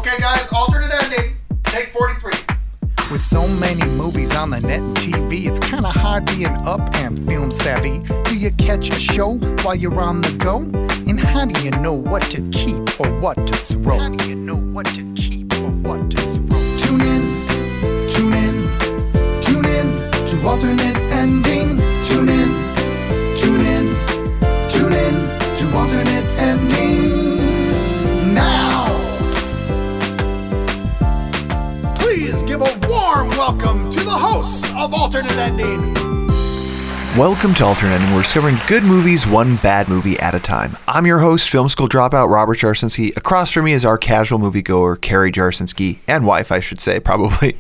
Okay, guys, alternate ending. Take 43. With so many movies on the net and TV, it's kinda hard being up and film savvy. Do you catch a show while you're on the go? And how do you know what to keep or what to throw? How do you know what to keep or what to throw? Tune in, tune in, tune in to alternate ending. Tune in, tune in, tune in to alternate ending. Now! Please give a warm welcome to the hosts of Alternate Ending. Welcome to Alternate Ending. We're discovering good movies, one bad movie at a time. I'm your host, film school dropout Robert Jarsinski. Across from me is our casual moviegoer, Carrie Jarsinski, and wife, I should say, probably.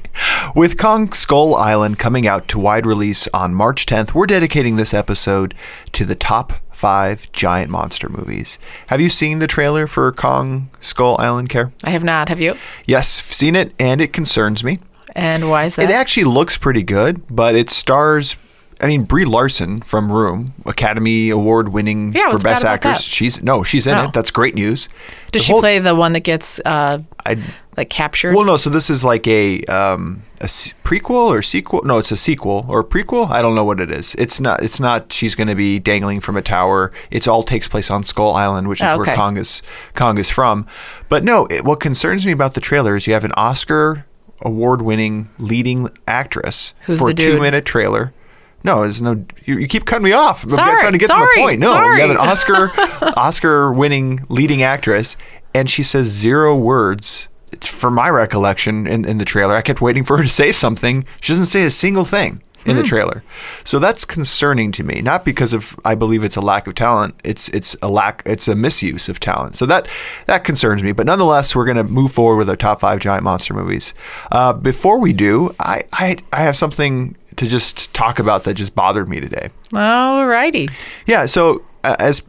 With Kong Skull Island coming out to wide release on March 10th, we're dedicating this episode to the top 5 giant monster movies. Have you seen the trailer for Kong Skull Island, Care? I have not. Have you? Yes, seen it, and it concerns me. And why is that? It actually looks pretty good, but it stars... Brie Larson from Room, Academy Award winning for Best Actress. She's in it. That's great news. Does she play the one that gets captured? Well, no. So this is like a prequel or sequel. No, it's a sequel or prequel. I don't know what it is. It's not. She's going to be dangling from a tower. It all takes place on Skull Island, which is where Kong is from. But no, what concerns me about the trailer is you have an Oscar Award winning leading actress for a 2-minute trailer. No, there's no. You keep cutting me off. I'm trying to get to my point. No, you have an Oscar-winning leading actress, and she says 0 words. It's from my recollection in the trailer. I kept waiting for her to say something. She doesn't say a single thing in the trailer, so that's concerning to me. Not because of I believe it's a lack of talent. It's a misuse of talent. So that concerns me. But nonetheless, we're going to move forward with our top 5 giant monster movies. Before we do, I have something to just talk about that just bothered me today. All righty. Yeah. So as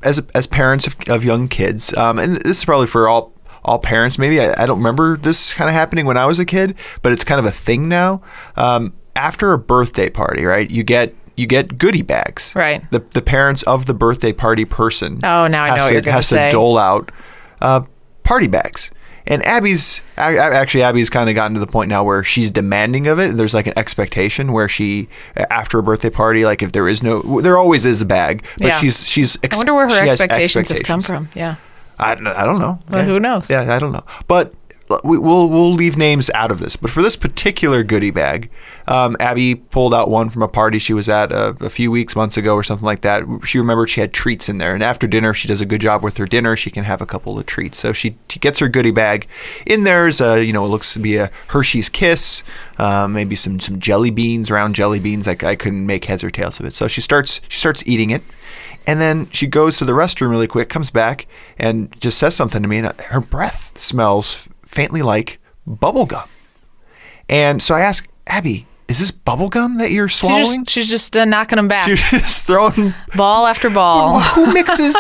parents of young kids, and this is probably for all parents. Maybe I don't remember this kind of happening when I was a kid, but it's kind of a thing now. After a birthday party, right? You get goodie bags. Right. The parents of the birthday party person. Oh, now I know what you're going to say. Has to dole out party bags. And Abby's kind of gotten to the point now where she's demanding of it. There's like an expectation where she, after a birthday party, like if there always is a bag, but she's. I wonder where her expectations have come from. Yeah. I don't know. Well, who knows? Yeah, I don't know. But we'll leave names out of this. But for this particular goodie bag, Abby pulled out one from a party she was at a few months ago or something like that. She remembered she had treats in there. And after dinner, if she does a good job with her dinner, she can have a couple of treats. So she gets her goodie bag. In there's, it looks to be a Hershey's Kiss, maybe some jelly beans, round jelly beans. I couldn't make heads or tails of it. So she starts eating it. And then she goes to the restroom really quick, comes back, and just says something to me. And her breath smells faintly like bubble gum. And so I ask, Abby, is this bubble gum that you're swallowing? She's just knocking them back. She's just throwing ball after ball. Who mixes?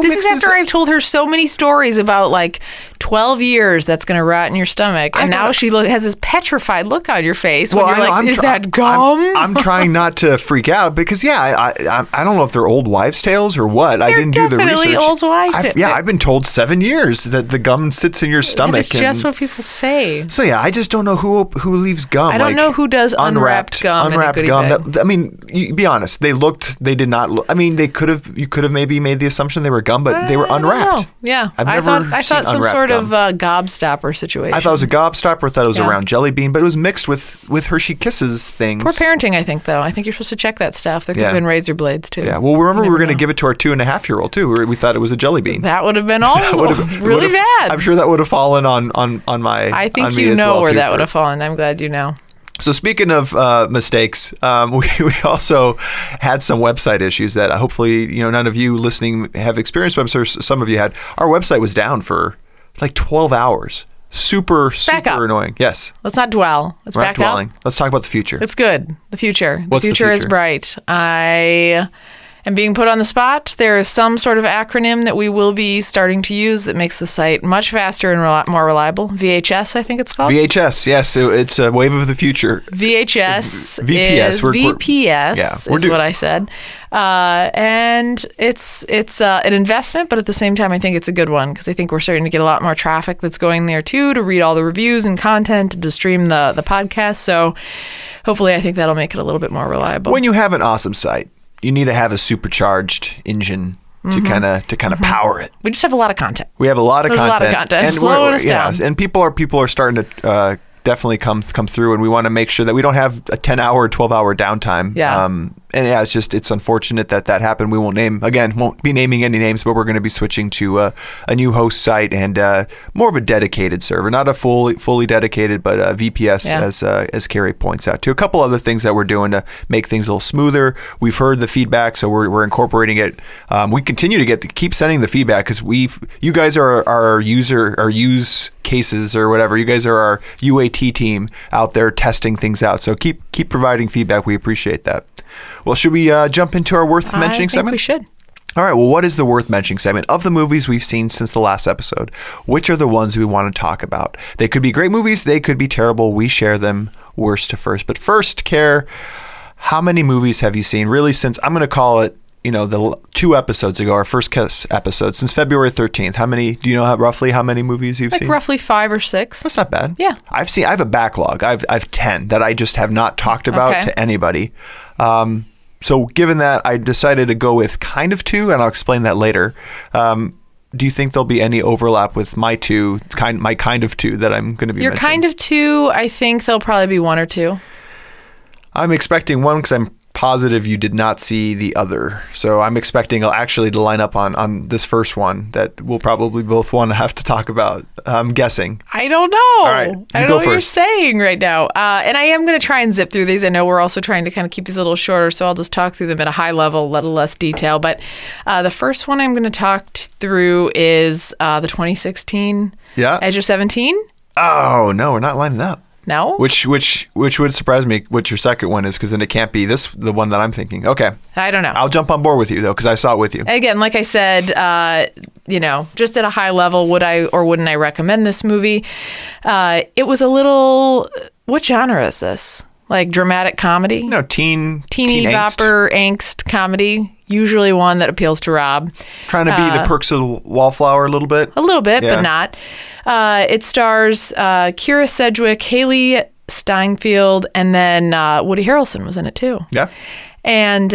This is after I've told her so many stories about like 12 years that's going to rot in your stomach, and now she has this petrified look on your face. Well, when you're like, is that gum? I'm trying not to freak out because I don't know if they're old wives' tales or what. I didn't do the research. Definitely old wives' tales. I've been told 7 years that the gum sits in your stomach. That's just what people say. So I just don't know who leaves gum. I don't know who does unwrapped gum. Unwrapped gum. You be honest. They did not look. You could have maybe made the assumption they were gum, but they were unwrapped. Yeah, I thought some sort of gobstopper situation. I thought it was a gobstopper. I thought it was a round jelly bean, but it was mixed with Hershey Kisses things. Poor parenting, I think, though. I think you're supposed to check that stuff. There could have been razor blades, too. Yeah, well, remember we were going to give it to our 2.5-year-old, too. We thought it was a jelly bean. That would have been really bad. I'm sure that would have fallen on my I think you know where that would have fallen. I'm glad you know. So speaking of mistakes, we also had some website issues that hopefully none of you listening have experienced, but I'm sure some of you had. Our website was down for like 12 hours. Super annoying. Yes. Let's not dwell. Let's back up. Let's talk about the future. It's good. The future. What's the future is bright. I And being put on the spot, there is some sort of acronym that we will be starting to use that makes the site much faster and more reliable. VHS, I think it's called. VHS, yes. So it's a wave of the future. VHS VPS. is VPS is what I said. And it's an investment, but at the same time, I think it's a good one because I think we're starting to get a lot more traffic that's going there too, to read all the reviews and content, to stream the podcast. So hopefully I think that'll make it a little bit more reliable. When you have an awesome site, you need to have a supercharged engine to kind of power it. We just have a lot of content. We have a lot of content. And slowing us down. And people are starting to definitely come through, and we want to make sure that we don't have a 10-hour, 12-hour downtime. Yeah. And yeah, it's unfortunate that happened. We won't be naming any names, but we're going to be switching to a new host site and more of a dedicated server, not a fully dedicated, but VPS, as Carrie points out, to a couple other things that we're doing to make things a little smoother. We've heard the feedback, so we're incorporating it. We continue to keep sending the feedback because you guys are our use cases or whatever. You guys are our UAT team out there testing things out. So keep providing feedback. We appreciate that. Well, should we jump into our worth mentioning segment? I think we should. All right. Well, what is the worth mentioning segment? Of the movies we've seen since the last episode, which are the ones we want to talk about? They could be great movies. They could be terrible. We share them worst to first. But first, Care, how many movies have you seen? Really, since I'm going to call it, the 2 episodes ago, our first Kiss episode, since February 13th, how many, do you know roughly how many movies you've seen? Roughly 5 or 6. That's not bad. Yeah. I have a backlog. I've 10 that I just have not talked about to anybody. So given that, I decided to go with kind of 2, and I'll explain that later. Do you think there'll be any overlap with my kind of 2 that I'm going to be mentioning? Your kind of 2, I think there'll probably be 1 or 2. I'm expecting 1 because I'm positive you did not see the other. So I'm expecting actually to line up on this first one that we'll probably both want to have to talk about. I'm guessing. I don't know. All right, I don't know what you're saying right now. And I am going to try and zip through these. I know we're also trying to kind of keep these a little shorter, so I'll just talk through them at a high level, a little less detail. But the first one I'm going to talk through is the 2016 Edge of 17. Oh, no, we're not lining up. No? Which would surprise me what your second one is, because then it can't be the one that I'm thinking. Okay. I don't know. I'll jump on board with you, though, because I saw it with you. Again, like I said, just at a high level, would I or wouldn't I recommend this movie? It was a little... What genre is this? Like dramatic comedy? No, teeny bopper angst comedy. Usually one that appeals to Rob. Trying to be the Perks of the Wallflower a little bit? A little bit, but not. It stars Kira Sedgwick, Haley Steinfeld, and then Woody Harrelson was in it too. Yeah. And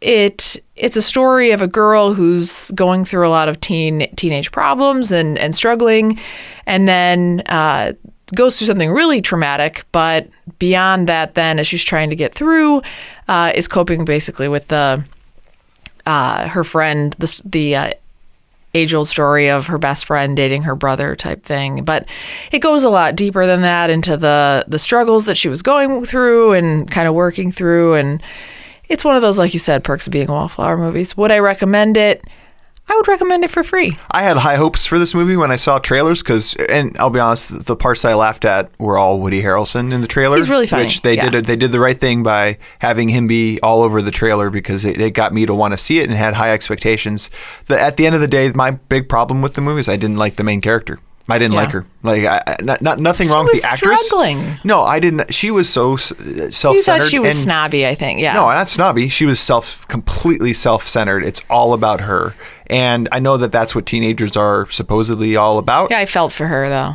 it's a story of a girl who's going through a lot of teenage problems and struggling, and then goes through something really traumatic. But beyond that, then as she's trying to get through, is coping basically with her friend, the age-old story of her best friend dating her brother type thing. But it goes a lot deeper than that into the struggles that she was going through and kind of working through. And it's one of those, like you said, Perks of Being a Wallflower movies. Would I recommend it? I would recommend it for free. I had high hopes for this movie when I saw trailers and I'll be honest, the parts I laughed at were all Woody Harrelson in the trailer. He's really funny. Which they did the right thing by having him be all over the trailer, because it got me to want to see it and had high expectations. At the end of the day, my big problem with the movie is I didn't like the main character. I didn't like her. Like, nothing wrong with the actress. She was struggling. No, I didn't. She was so self-centered. You thought she was snobby, I think. Yeah. No, not snobby. She was completely self-centered. It's all about her. And I know that that's what teenagers are supposedly all about. Yeah, I felt for her, though.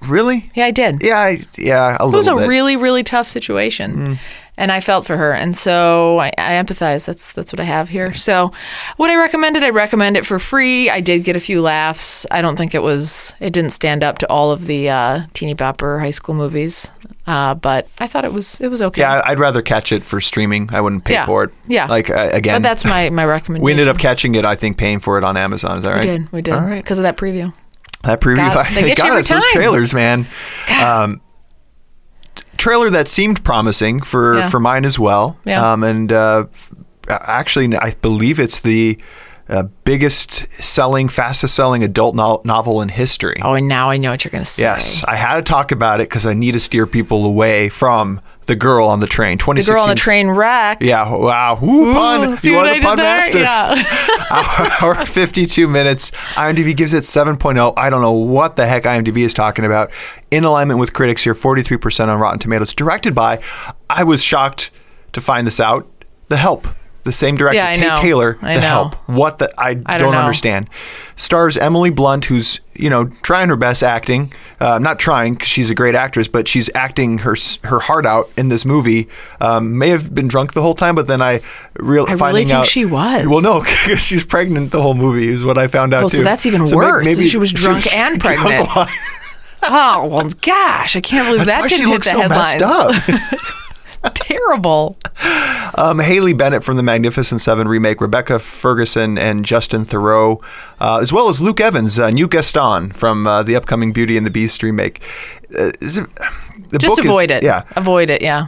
Really? Yeah, I did. Yeah, a little bit. It was a really, really tough situation. And I felt for her. And so I empathize. That's what I have here. So would I recommend it? I recommend it for free. I did get a few laughs. I don't think it didn't stand up to all of the teeny bopper high school movies. But I thought it was okay. Yeah, I'd rather catch it for streaming. I wouldn't pay for it. Yeah. Like, again. But that's my recommendation. We ended up catching it, I think, paying for it on Amazon. Is that right? We did. All right. Because of that preview. That preview. They get you every time. Those trailers, man. Trailer that seemed promising for mine as well. Yeah. Actually, I believe it's the fastest selling adult novel in history. Oh, and now I know what you're going to say. Yes, I had to talk about it because I need to steer people away from The Girl on the Train. 2016. The Girl on the Train wreck. Yeah, wow. Ooh, pun. See You what are I the did pun there? master. Yeah. Hour 52 minutes. IMDb gives it 7.0. I don't know what the heck IMDb is talking about. In alignment with critics here, 43% on Rotten Tomatoes. Directed by, I was shocked to find this out, The Help. The same director, Yeah, I Tate know. Taylor, I The know. Help. What the... I don't know. understand. Stars Emily Blunt, who's, trying her best acting. Not trying, because she's a great actress, but she's acting her heart out in this movie. May have been drunk the whole time, but then I really think she was. Well, no, because she's pregnant the whole movie is what I found out, too. So that's even worse. Maybe she was drunk and pregnant. Oh, well, gosh. I can't believe that didn't hit the headlines. That's why she looks so messed up. Terrible. Haley Bennett from the Magnificent Seven remake, Rebecca Ferguson and Justin Theroux, as well as Luke Evans, new Gaston from the upcoming Beauty and the Beast remake. Just avoid it. Yeah. Avoid it, yeah.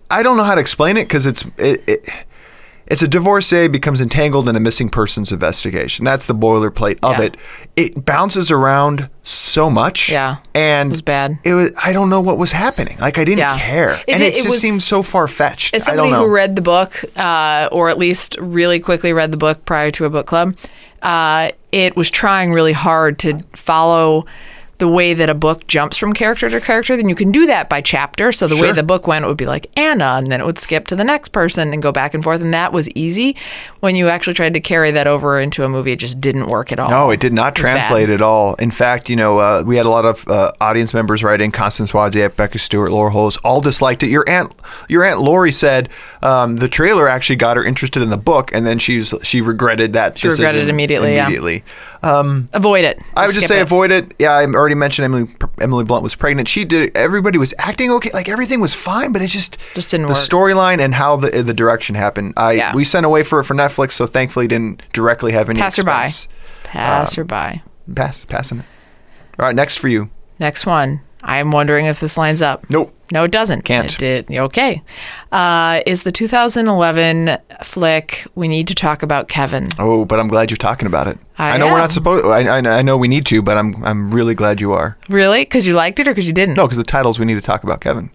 I don't know how to explain it because it's a divorcee becomes entangled in a missing persons investigation. That's the boilerplate of it. It bounces around so much. Yeah. And it was bad. I don't know what was happening. Like, I didn't care. It just seemed so far-fetched. As somebody who read the book, or at least really quickly read the book prior to a book club, it was trying really hard to follow the way that a book jumps from character to character. Then you can do that by chapter. So the way the book went, it would be like Anna, and then it would skip to the next person and go back and forth. And that was easy. When you actually tried to carry that over into a movie, it just didn't work at all. No, it did not translate at all. In fact, we had a lot of audience members write in, Constance Wozniak, Becca Stewart, Laura Holes, all disliked it. Your aunt Lori said the trailer actually got her interested in the book, and then she regretted that decision. She regretted it immediately. Yeah. Avoid it. I would just say avoid it. Yeah, I already mentioned Emily Blunt was pregnant. Everybody was acting okay. Like, everything was fine, but it just didn't work. The storyline and how the direction happened. We sent away for Netflix, so thankfully didn't directly have any expense. Passing it. All right, next for you. Next one. I'm wondering if this lines up. Nope. No, it doesn't. Can't. It did. Okay. Is the 2011 flick We Need to Talk About Kevin? Oh, but I'm glad you're talking about it. I know am. we're not supposed. I know we need to, but I'm really glad you are. Really? Because you liked it, or because you didn't? No, because the title's We Need to Talk About Kevin.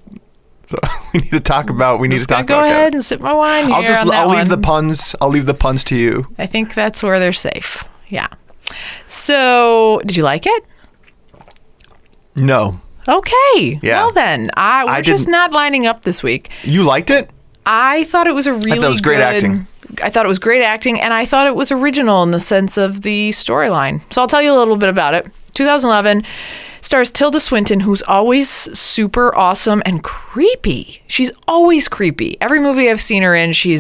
So we need to talk about. We need to talk about. Go ahead and sip my wine. I'll leave the puns. I'll leave the puns to you. I think that's where they're safe. Yeah. So, did you like it? No. Okay. Yeah. Well then, we're just not lining up this week. You liked it? I thought it was I thought it was great acting. I thought it was great acting, and I thought it was original in the sense of the storyline. So I'll tell you a little bit about it. 2011 stars Tilda Swinton, who's always super awesome and creepy. She's always creepy. Every movie I've seen her in, she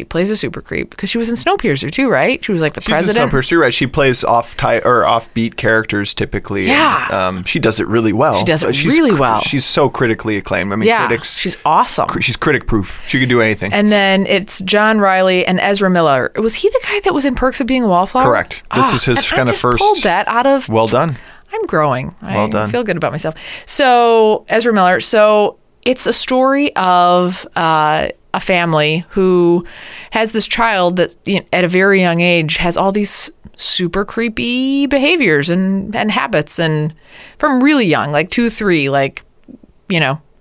plays a super creep, because she was in Snowpiercer too, right? She was like the president. She's in Snowpiercer too, right? She plays offbeat characters typically. Yeah. And, she does it really well. She does it really well. She's so critically acclaimed. I mean, critics. She's awesome. She's critic-proof. She can do anything. And then it's John Riley and Ezra Miller. Was he the guy that was in Perks of Being a Wallflower? Correct. This is his kind of first. I pulled that out of. Well done. I'm growing. Well done. I feel good about myself. So Ezra Miller. So it's a story of a family who has this child that at a very young age has all these super creepy behaviors and habits, and from really young, like 2, 3, like,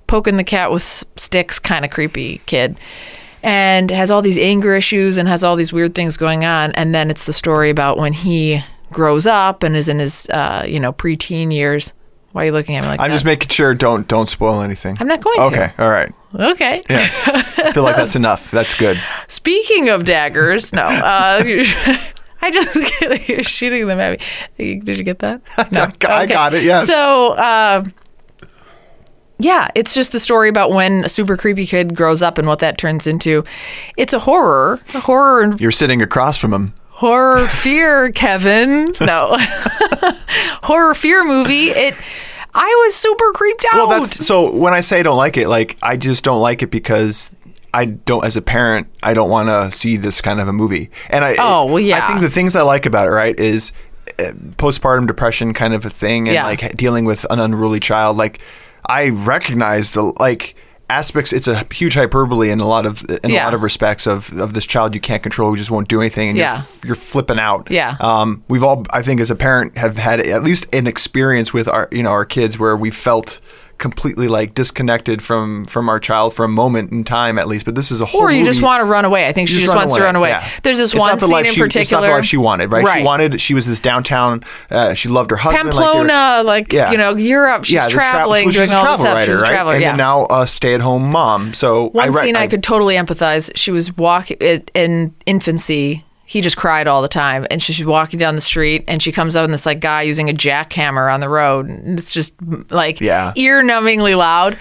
poking the cat with sticks kind of creepy kid, and has all these anger issues and has all these weird things going on. And then it's the story about when he grows up and is in his preteen years. Why are you looking at me like that? I'm just making sure don't spoil anything. I'm not going to. Okay, all right. Okay. Yeah. I feel like that's enough. That's good. Speaking of daggers, no. I just kidding. You're shooting them at me. Did you get that? No. I got it, yes. So, yeah, it's just the story about when a super creepy kid grows up and what that turns into. It's a horror. You're sitting across from him. Horror fear, Kevin. No. Horror fear movie. I was super creeped out. Well, so when I say I don't like it, like, I just don't like it because as a parent, I don't want to see this kind of a movie. And I think the things I like about it, right, is postpartum depression kind of a thing, and like dealing with an unruly child. Like, I recognize the aspects. It's a huge hyperbole in a lot of respects of this child you can't control, who just won't do anything, and you're flipping out. Yeah. We've all, I think, as a parent, have had at least an experience with our kids where we felt completely like disconnected from our child for a moment in time at least. But this is a whole Or you movie. just want to run away. I think she just wants to run away. Yeah. There's this It's one not the scene life in she, particular. It's not the life she wanted, right? She was this downtown, she loved her husband. Pamplona, Europe. She's traveling, doing all this stuff. She's a traveler, and then now a stay-at-home mom. So one scene I could totally empathize. She was walking in infancy. He just cried all the time, and she's walking down the street, and she comes up on this like guy using a jackhammer on the road, and it's just like ear-numbingly loud,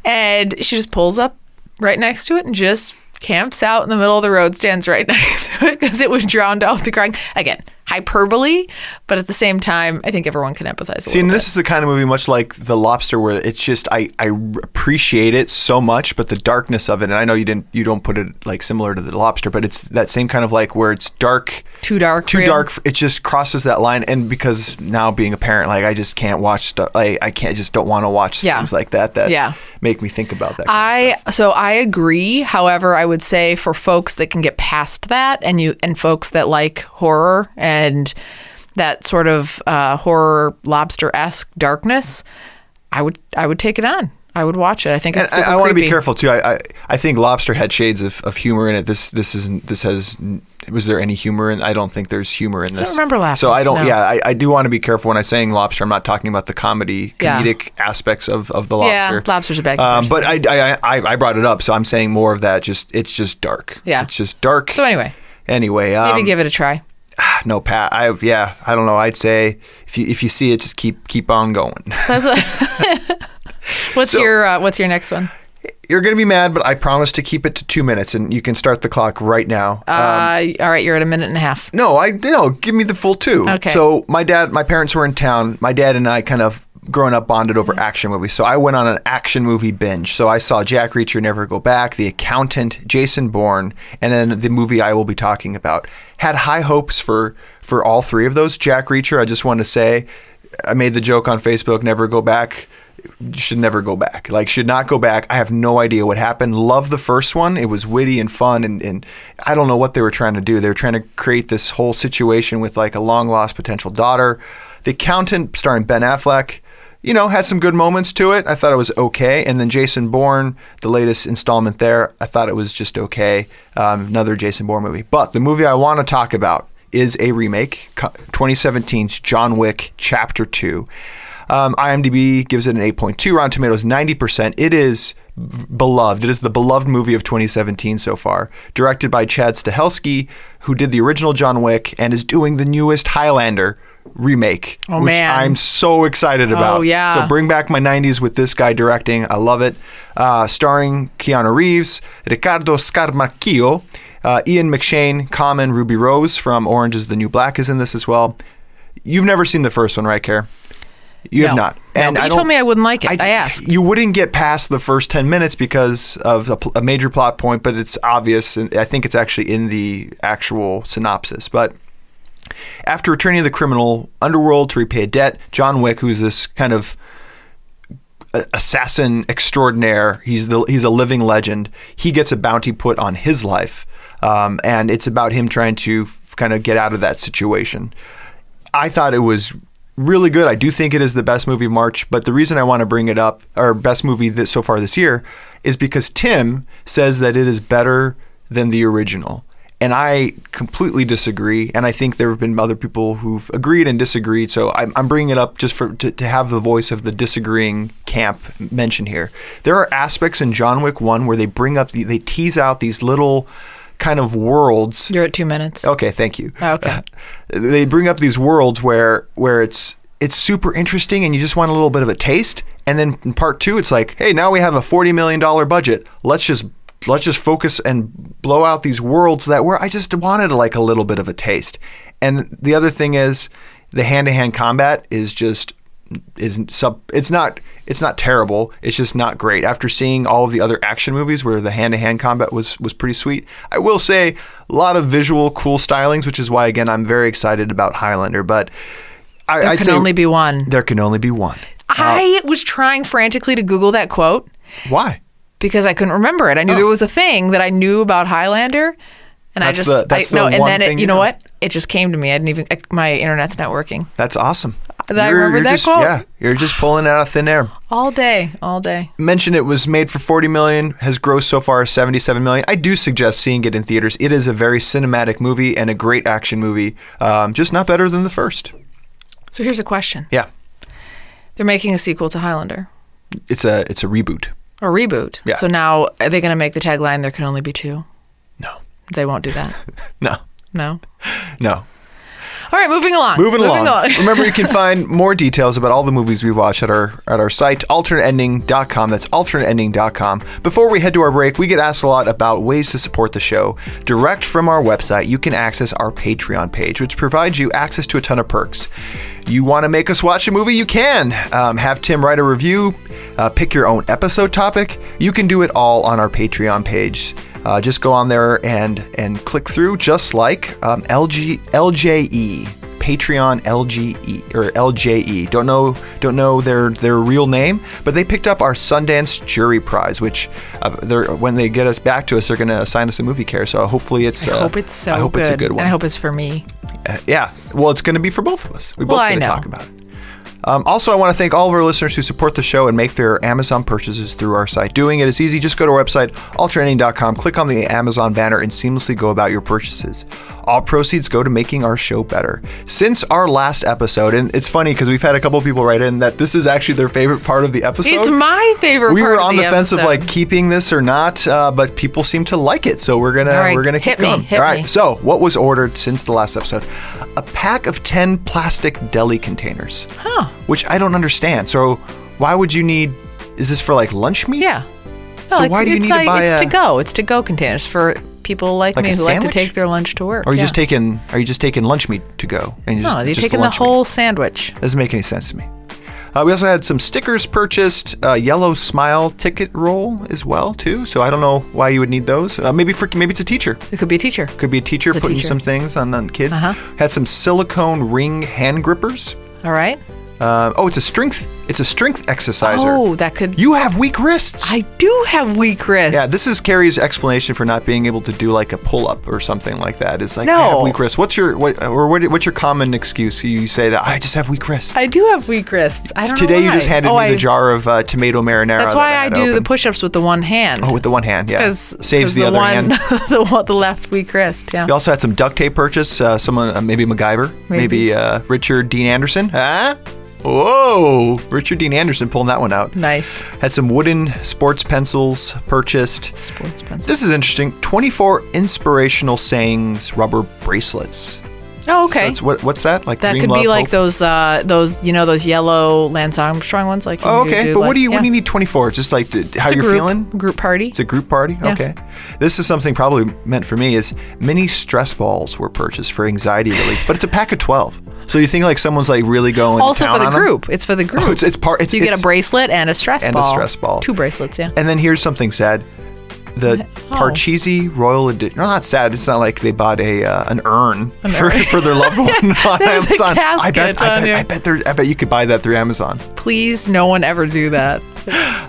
and she just pulls up right next to it and just camps out in the middle of the road, stands right next to it because it was drowned out with the crying. Again, hyperbole, but at the same time, I think everyone can empathize. See, and this is the kind of movie, much like The Lobster, where it's just I appreciate it so much, but the darkness of it, and I know you don't put it like similar to The Lobster, but it's that same kind of like where it's dark, too dark. It just crosses that line, and because now being a parent, like I just can't watch stuff. I don't want to watch things like that make me think about that. So I agree. However, I would say for folks that can get past that, and folks that like horror and that sort of horror lobster-esque darkness, I would take it on. I would watch it. I think it's super creepy. I want to be careful too. I think Lobster had shades of humor in it. This has. Was there any humor in? I don't think there's humor in this. I don't remember laughing. So I don't. No. Yeah, I do want to be careful when I'm saying Lobster. I'm not talking about the comedic aspects of the Lobster. Yeah, Lobster's a bad comparison. But I brought it up, so I'm saying more of that. It's just dark. Yeah, it's just dark. So anyway, maybe give it a try. No, Pat. I don't know. I'd say if you see it, just keep on going. What's your next one? You're going to be mad, but I promise to keep it to 2 minutes, and you can start the clock right now. All right, you're at a minute and a half. No, give me the full 2. Okay. So my parents were in town. My dad and I kind of growing up bonded over action movies. So I went on an action movie binge. So I saw Jack Reacher, Never Go Back, The Accountant, Jason Bourne, and then the movie I will be talking about. Had high hopes for all 3 of those. Jack Reacher, I just want to say, I made the joke on Facebook, Never Go Back. Should never go back. Should not go back. I have no idea what happened. Love the first one. It was witty and fun, and I don't know what they were trying to do. They were trying to create this whole situation with a long-lost potential daughter. The Accountant, starring Ben Affleck, had some good moments to it. I thought it was okay. And then Jason Bourne, the latest installment there, I thought it was just okay. Another Jason Bourne movie. But the movie I want to talk about is a remake, 2017's John Wick Chapter 2. IMDb gives it an 8.2, Rotten Tomatoes 90%. It is beloved. It is the beloved movie of 2017 so far. Directed by Chad Stahelski, who did the original John Wick and is doing the newest Highlander remake, which I'm so excited about. Oh, yeah. So bring back my 90s with this guy directing. I love it. Starring Keanu Reeves, Ricardo Scarmacchio, Ian McShane, Common, Ruby Rose from Orange is the New Black is in this as well. You've never seen the first one, right, Care? You have not. And but you told me I wouldn't like it. I asked. You wouldn't get past the first 10 minutes because of a major plot point, but it's obvious. And I think it's actually in the actual synopsis. But after returning to the criminal underworld to repay a debt, John Wick, who's this kind of assassin extraordinaire, he's a living legend. He gets a bounty put on his life. And it's about him trying to kind of get out of that situation. I thought it was really good. I do think it is the best movie of March, but the reason I want to bring it up, or best movie so far this year, is because Tim says that it is better than the original. And I completely disagree, and I think there have been other people who've agreed and disagreed, so I'm bringing it up just to have the voice of the disagreeing camp mentioned here. There are aspects in John Wick 1 where they tease out these little kind of worlds. You're at 2 minutes. Okay, thank you. Okay. They bring up these worlds where it's super interesting and you just want a little bit of a taste. And then in part 2, it's like, hey, now we have a $40 million budget. Let's just focus and blow out these worlds where I just wanted a little bit of a taste. And the other thing is the hand-to-hand combat it's not terrible. It's just not great. After seeing all of the other action movies where the hand-to-hand combat was pretty sweet, I will say a lot of visual cool stylings, which is why, again, I'm very excited about Highlander. But There can only be one. There can only be one. I was trying frantically to Google that quote. Why? Because I couldn't remember it. I knew there was a thing that I knew about Highlander. And what? It just came to me. I didn't even, my internet's not working. That's awesome. I remember that quote. Yeah, you're just pulling it out of thin air. All day. Mentioned it was made for $40 million, has grossed so far $77 million. I do suggest seeing it in theaters. It is a very cinematic movie and a great action movie, just not better than the first. So here's a question. Yeah. They're making a sequel to Highlander. It's a reboot. A reboot. Yeah. So now are they going to make the tagline "There can only be two"? No. They won't do that. No. No. No. All right, moving along. Moving along. Remember, you can find more details about all the movies we've watched at our site, alternateending.com. That's alternateending.com. Before we head to our break, we get asked a lot about ways to support the show. Direct from our website, you can access our Patreon page, which provides you access to a ton of perks. You want to make us watch a movie? You can. Have Tim write a review, pick your own episode topic. You can do it all on our Patreon page. Just go on there and click through, just like LJE, Patreon LGE or LJE. Don't know their real name, but they picked up our Sundance Jury Prize, which when they get us back to us, they're going to assign us a movie care. So hopefully it's. I hope it's so. I hope good. it's a good one. And I hope it's for me. Yeah. Well, it's going to be for both of us. We both get to talk about it. Also, I want to thank all of our listeners who support the show and make their Amazon purchases through our site. Doing it is easy. Just go to our website, alternateending.com, click on the Amazon banner, and seamlessly go about your purchases. All proceeds go to making our show better. Since our last episode, and it's funny because we've had a couple of people write in that this is actually their favorite part of the episode. It's my favorite part of the episode. We were on the fence of like keeping this or not, but people seem to like it, so we're gonna keep going. All right. So what was ordered since the last episode? A pack of 10 plastic deli containers. Huh. Which I don't understand. So why would you need? Is this for like lunch meat? Yeah. No, so why do you need to buy it's to go. It's to go containers for people like me who like to take their lunch to work. Or are you just taking lunch meat to go? And you're taking the whole sandwich. Doesn't make any sense to me. We also had some stickers purchased, yellow smile ticket roll as well too. So I don't know why you would need those. Maybe it's a teacher. It could be a teacher. Putting some things on the kids. Had some silicone ring hand grippers. All right. It's a strength exerciser. Oh, that could. You have weak wrists. I do have weak wrists. Yeah, this is Carrie's explanation for not being able to do like a pull-up or something like that. It's like, no. I have weak wrists. What's your common excuse? You say that I just have weak wrists. I do have weak wrists. I don't know Today why. you just handed me the jar of tomato marinara. That's why I do the push-ups with the one hand. Oh, with the one hand, yeah. Because saves the other hand. the left weak wrist. Yeah. You also had some duct tape purchase. Someone, maybe MacGyver, maybe Richard Dean Anderson. Whoa, Richard Dean Anderson pulling that one out. Nice. Had some wooden sports pencils purchased. Sports pencils. This is interesting. 24 inspirational sayings rubber bracelets. Oh, okay. So what's that? Like that dream, could love, be like hope? those yellow Lance Armstrong ones. Like okay. But what do you need 24? Just like how you're feeling? Group party. It's a group party. Yeah. Okay. This is something probably meant for me. Is mini stress balls were purchased for anxiety relief, but it's a pack of 12. So you think like someone's like really going also down for the on group. Them? It's for the group. Oh, it's part. So you get a bracelet and a stress ball. And a stress ball. 2 bracelets. Yeah. And then here's something sad. The Parcheesi Royal Edition. No, not sad. It's not like they bought an urn for their loved one on Amazon. I bet you could buy that through Amazon. Please, no one ever do that.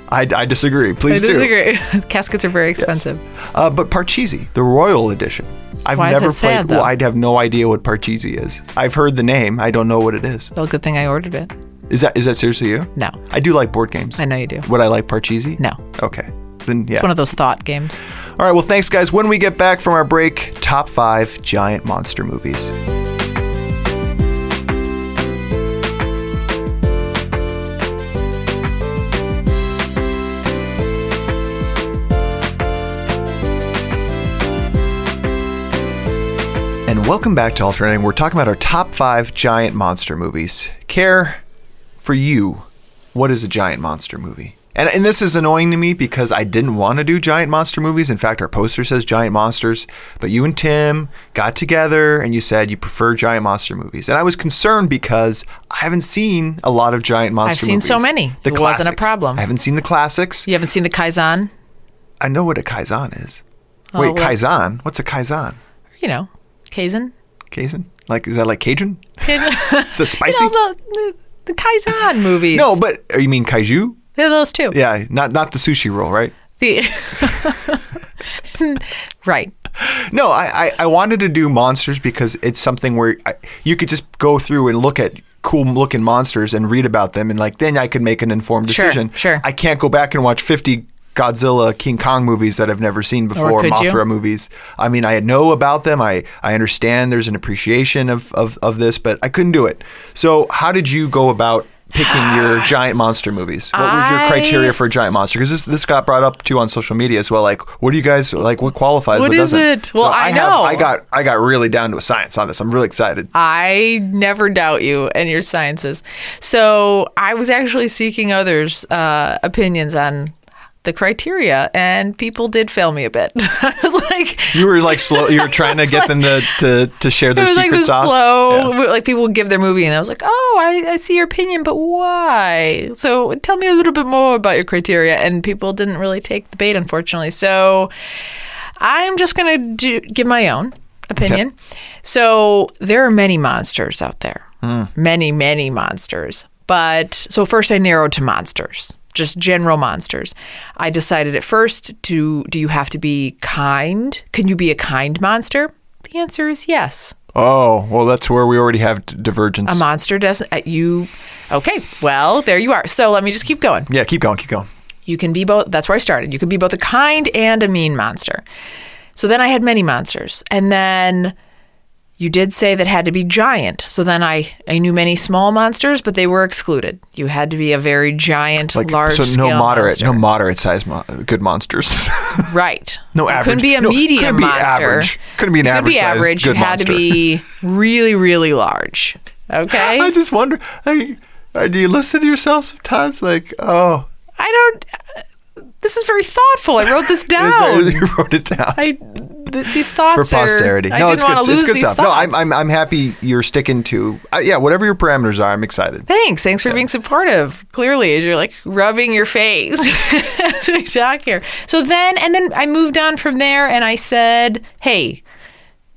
I disagree. Please do. I disagree. Caskets are very expensive. Yes. But Parcheesi, the Royal Edition. Why never is it played. Sad, though? Well, I'd have no idea what Parcheesi is. I've heard the name. I don't know what it is. Well, good thing I ordered it. Is that seriously you? No. I do like board games. I know you do. Would I like Parcheesi? No. Okay. Then yeah. It's one of those thought games. All right. Well, thanks, guys. When we get back from our break, top 5 giant monster movies. And welcome back to Alternating. We're talking about our top 5 giant monster movies. Care, for you, what is a giant monster movie? And this is annoying to me because I didn't want to do giant monster movies. In fact, our poster says giant monsters. But you and Tim got together and you said you prefer giant monster movies. And I was concerned because I haven't seen a lot of giant monster movies. I've seen so many. It wasn't a problem. I haven't seen the classics. You haven't seen the Kaizen? I know what a Kaizen is. Wait, Kaizen? What's a Kaizen? You know, Kaizen. Kaizen? Like, is that like Cajun? Is that spicy? You know, the Kaizen movies. No, but you mean kaiju? Yeah, those two. Yeah, not the sushi roll, right? Right. No, I wanted to do monsters because it's something where you could just go through and look at cool looking monsters and read about them, and like then I could make an informed decision. Sure. I can't go back and watch 50 Godzilla, King Kong movies that I've never seen before, Mothra movies. I mean, I know about them. I understand there's an appreciation of this, but I couldn't do it. So how did you go about picking your giant monster movies? What was your criteria for a giant monster? Because this got brought up too on social media as well. Like, what do you guys like? What qualifies? What doesn't? It? Well, so I know. I got really down to a science on this. I'm really excited. I never doubt you and your sciences. So I was actually seeking others' opinions on the criteria, and people did fail me a bit. I was like, you were like slow. You were trying to get them to share their secret like sauce. Like people would give their movie, and I was like, oh, I see your opinion, but why? So tell me a little bit more about your criteria. And people didn't really take the bait, unfortunately. So I'm just gonna give my own opinion. Okay. So there are many monsters out there, many monsters. But so first I narrowed to monsters. Just general monsters. I decided at first do you have to be kind? Can you be a kind monster? The answer is yes. Oh, well, that's where we already have divergence. A monster doesn't, okay, well, there you are. So let me just keep going. Yeah, keep going. You can be both, that's where I started. You can be both a kind and a mean monster. So then I had many monsters. And then you did say that had to be giant. So then I knew many small monsters, but they were excluded. You had to be a very giant, large scale monster. No moderate size good monsters. Right. No average. Couldn't be a medium monster. Average. Couldn't be an average size good monster. You had to be really, really large. Okay? I just wonder, do you listen to yourself sometimes? Like, oh. I don't. This is very thoughtful. I wrote this down. You wrote it down. These thoughts for posterity. I didn't want to lose these stuff. thoughts. No, I'm happy you're sticking to whatever your parameters are. I'm excited. Thanks for being supportive. Clearly, as you're like rubbing your face as we talk here. So then I moved on from there, and I said, hey,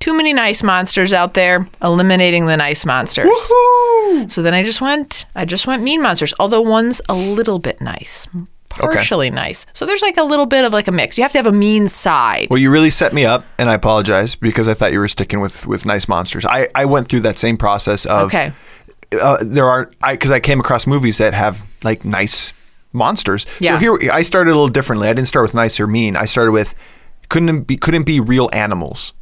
too many nice monsters out there. Eliminating the nice monsters. Woohoo! So then I just went mean monsters. Although one's a little bit nice. Partially nice. So there's like a little bit of like a mix. You have to have a mean side. Well, you really set me up, and I apologize because I thought you were sticking with nice monsters. I went through that same process of because I came across movies that have like nice monsters. Yeah. So here I started a little differently. I didn't start with nice or mean. I started with couldn't be real animals.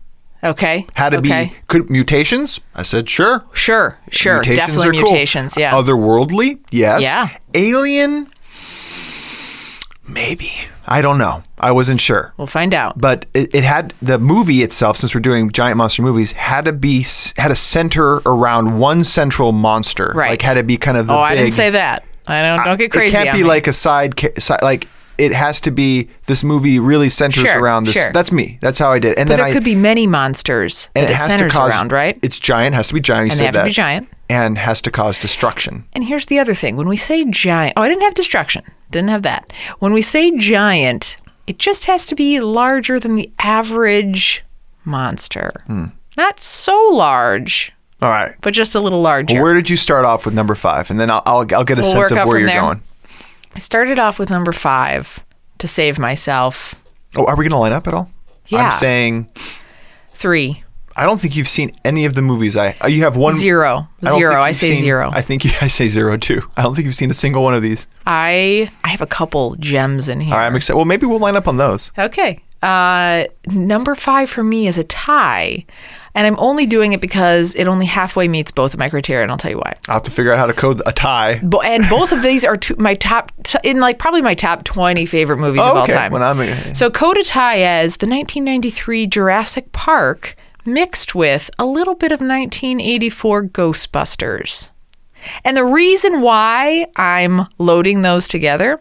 Okay. Had to be mutations? I said sure. Sure. Mutations definitely mutations. Cool. Yeah. Otherworldly? Yes. Yeah. Alien? Maybe. I don't know. I wasn't sure. We'll find out. But it had the movie itself, since we're doing giant monster movies, had a center around one central monster. Right. Like had to be kind of the big. I didn't say that. Don't get crazy. It can't be like a side like it has to be this movie really centers around this. Sure. That's me. That's how I did. And but then there could be many monsters and that it centers around, right? It's giant, has to be giant. And they have to be giant. And has to cause destruction. And here's the other thing. When we say giant, I didn't have destruction. Didn't have that. When we say giant, it just has to be larger than the average monster. Not so large. All right. But just a little larger. Well, where did you start off with number 5? And then I'll get a sense of where you're going. I started off with number 5 to save myself. Oh, are we going to line up at all? Yeah. I'm saying 3. I don't think you've seen any of the movies. You have one. 0. I say 0. I think I say 0 too. I don't think you've seen a single one of these. I have a couple gems in here. All right, I'm excited. Well, maybe we'll line up on those. Okay. Number 5 for me is a tie. And I'm only doing it because it only halfway meets both of my criteria, and I'll tell you why. I'll have to figure out how to code a tie. And both of these are my top, probably my top 20 favorite movies of all time. So code a tie as the 1993 Jurassic Park mixed with a little bit of 1984 Ghostbusters. And the reason why I'm loading those together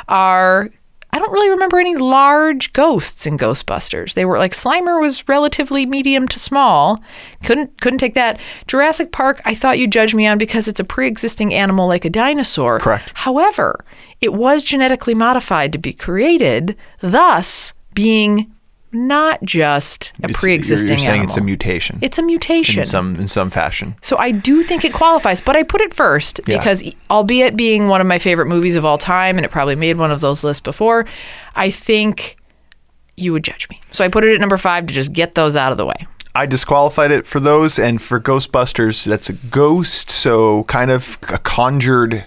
are I don't really remember any large ghosts in Ghostbusters. They were like Slimer was relatively medium to small. Couldn't take that. Jurassic Park, I thought you'd judge me on because it's a pre-existing animal like a dinosaur. Correct. However, it was genetically modified to be created, thus being not just a pre-existing animal. You're saying animal. it's a mutation. It's a mutation. In some fashion. So I do think it qualifies, but I put it first because albeit being one of my favorite movies of all time, and it probably made one of those lists before, I think you would judge me. So I put it at number 5 to just get those out of the way. I disqualified it for those, and for Ghostbusters, that's a ghost, so kind of a conjured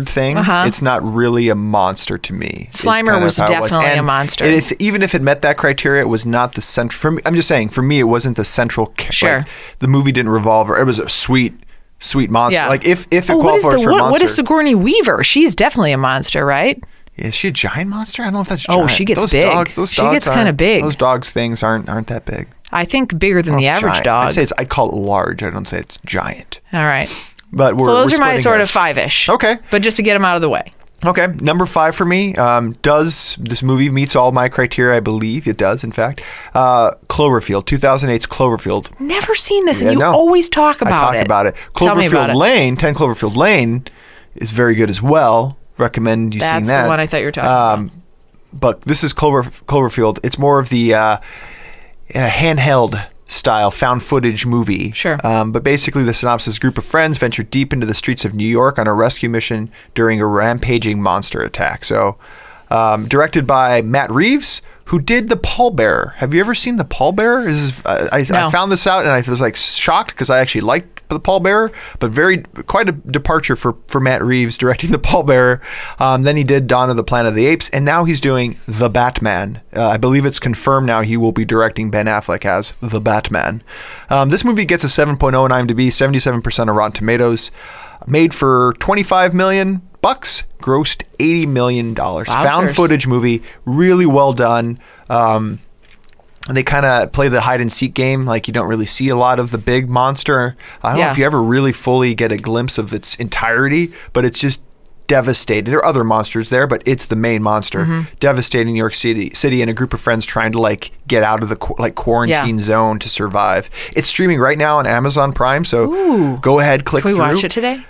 thing. It's not really a monster to me. Slimer was definitely a monster. Even if it met that criteria, it was not the central. For me, I'm just saying, for me, it wasn't the central. Sure. Like, the movie didn't revolve. It was a sweet monster. Yeah. Like if it qualifies for a monster. What is Sigourney Weaver? She's definitely a monster, right? Is she a giant monster? I don't know if that's giant. Oh, she gets big. She gets kind of big. Those dogs things aren't that big. I think bigger than the average dog. I'd call it large. I don't say it's giant. All right. But so those are my sort of 5-ish. Okay. But just to get them out of the way. Okay. Number 5 for me. Does this movie meets all my criteria? I believe it does, in fact. Cloverfield, 2008's Cloverfield. Never seen this, and you always talk about it. I talk about it. Cloverfield Lane, 10 Cloverfield Lane is very good as well. Recommend you seeing that. That's the one I thought you were talking about. But this is Cloverfield. It's more of the handheld style found footage movie. Sure. But basically the synopsis: group of friends venture deep into the streets of New York on a rescue mission during a rampaging monster attack. So directed by Matt Reeves, who did The Pallbearer. Have you ever seen The Pallbearer? I found this out and I was like shocked because I actually liked The Pallbearer, but quite a departure for Matt Reeves directing The Pallbearer. Then he did Dawn of the Planet of the Apes, and now he's doing The Batman. I believe it's confirmed now he will be directing Ben Affleck as The Batman. This movie gets a 7.0 on IMDb, 77% on Rotten Tomatoes. Made for $25 million, grossed $80 million. Found footage movie, really well done. They kind of play the hide and seek game. Like, you don't really see a lot of the big monster. I don't know if you ever really fully get a glimpse of its entirety, but it's just devastating. There are other monsters there, but it's the main monster. Devastating New York City and a group of friends trying to like get out of the quarantine zone to survive. It's streaming right now on Amazon Prime, so go ahead, click through. Can we watch it today?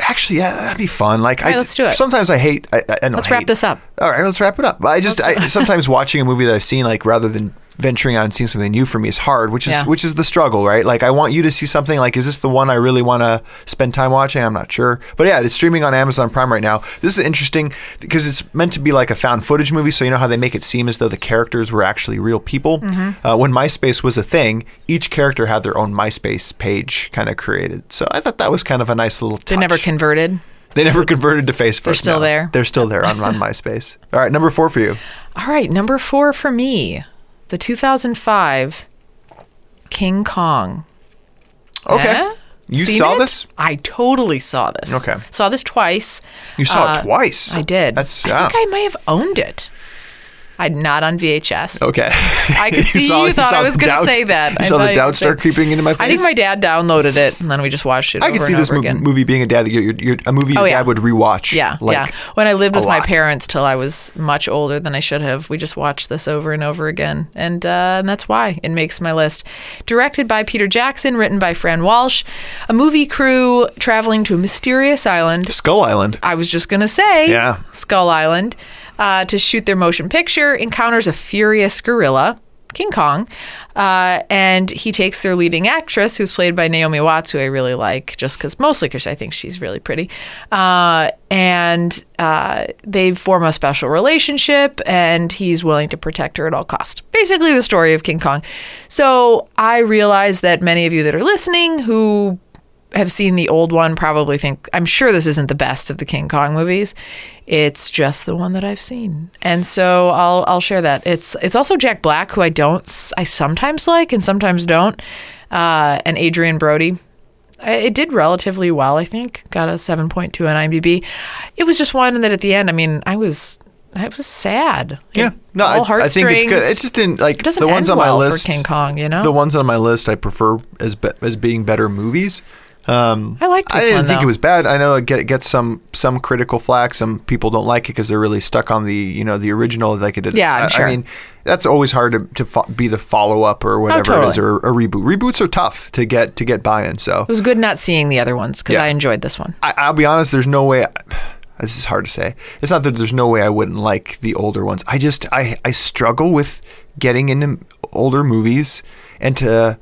Actually, yeah, that'd be fun. Like, let's do it. Sometimes I hate. Let's wrap this up. All right, let's wrap it up. I sometimes watching a movie that I've seen, like, rather than venturing out and seeing something new for me is hard, which is the struggle, right? Like, I want you to see something. Like, is this the one I really want to spend time watching? I'm not sure, but yeah, it's streaming on Amazon Prime right now. This is interesting because it's meant to be like a found footage movie, so you know how they make it seem as though the characters were actually real people. When MySpace was a thing, each character had their own MySpace page kind of created, so I thought that was kind of a nice little touch. They never converted. They never converted to Facebook. They're still there. They're still there on MySpace. All right, number 4 for you. All right, number 4 for me. The 2005 King Kong. Okay. You saw this? I totally saw this. Okay. Saw this twice. You saw it twice? I did. I think I may have owned it. Not on VHS. Okay. I could see you thought I was going to say that. You saw the doubt start creeping into my face? I think my dad downloaded it, and then we just watched it over and over again. I could see this movie being a dad dad would rewatch. Yeah, When I lived with my parents till I was much older than I should have, we just watched this over and over again. And that's why it makes my list. Directed by Peter Jackson, written by Fran Walsh. A movie crew traveling to a mysterious island. Skull Island. I was just going to say. Skull Island. To shoot their motion picture, encounters a furious gorilla, King Kong, and he takes their leading actress, who's played by Naomi Watts, who I really like, mostly because I think she's really pretty, and they form a special relationship, and he's willing to protect her at all costs. Basically the story of King Kong. So I realize that many of you that are listening who have seen the old one probably think, I'm sure this isn't the best of the King Kong movies. It's just the one that I've seen. And so I'll share that. It's also Jack Black, who I sometimes like and sometimes don't, and Adrian Brody. It did relatively well, I think. Got a 7.2 on IMDb. It was just one that at the end, I mean, I was sad. Yeah. No, I think it's good. It just didn't, like, the ones on my list for King Kong, you know? The ones on my list I prefer as being better movies. I like this one, I didn't think it was bad. I know it gets some critical flack. Some people don't like it because they're really stuck on the original. Like it did. Yeah, I'm sure. I mean, that's always hard to be the follow up or whatever it is, or a reboot. Reboots are tough to get buy-in. So it was good not seeing the other ones because I enjoyed this one. I'll be honest. There's no way. This is hard to say. It's not that there's no way I wouldn't like the older ones. I struggle with getting into older movies and to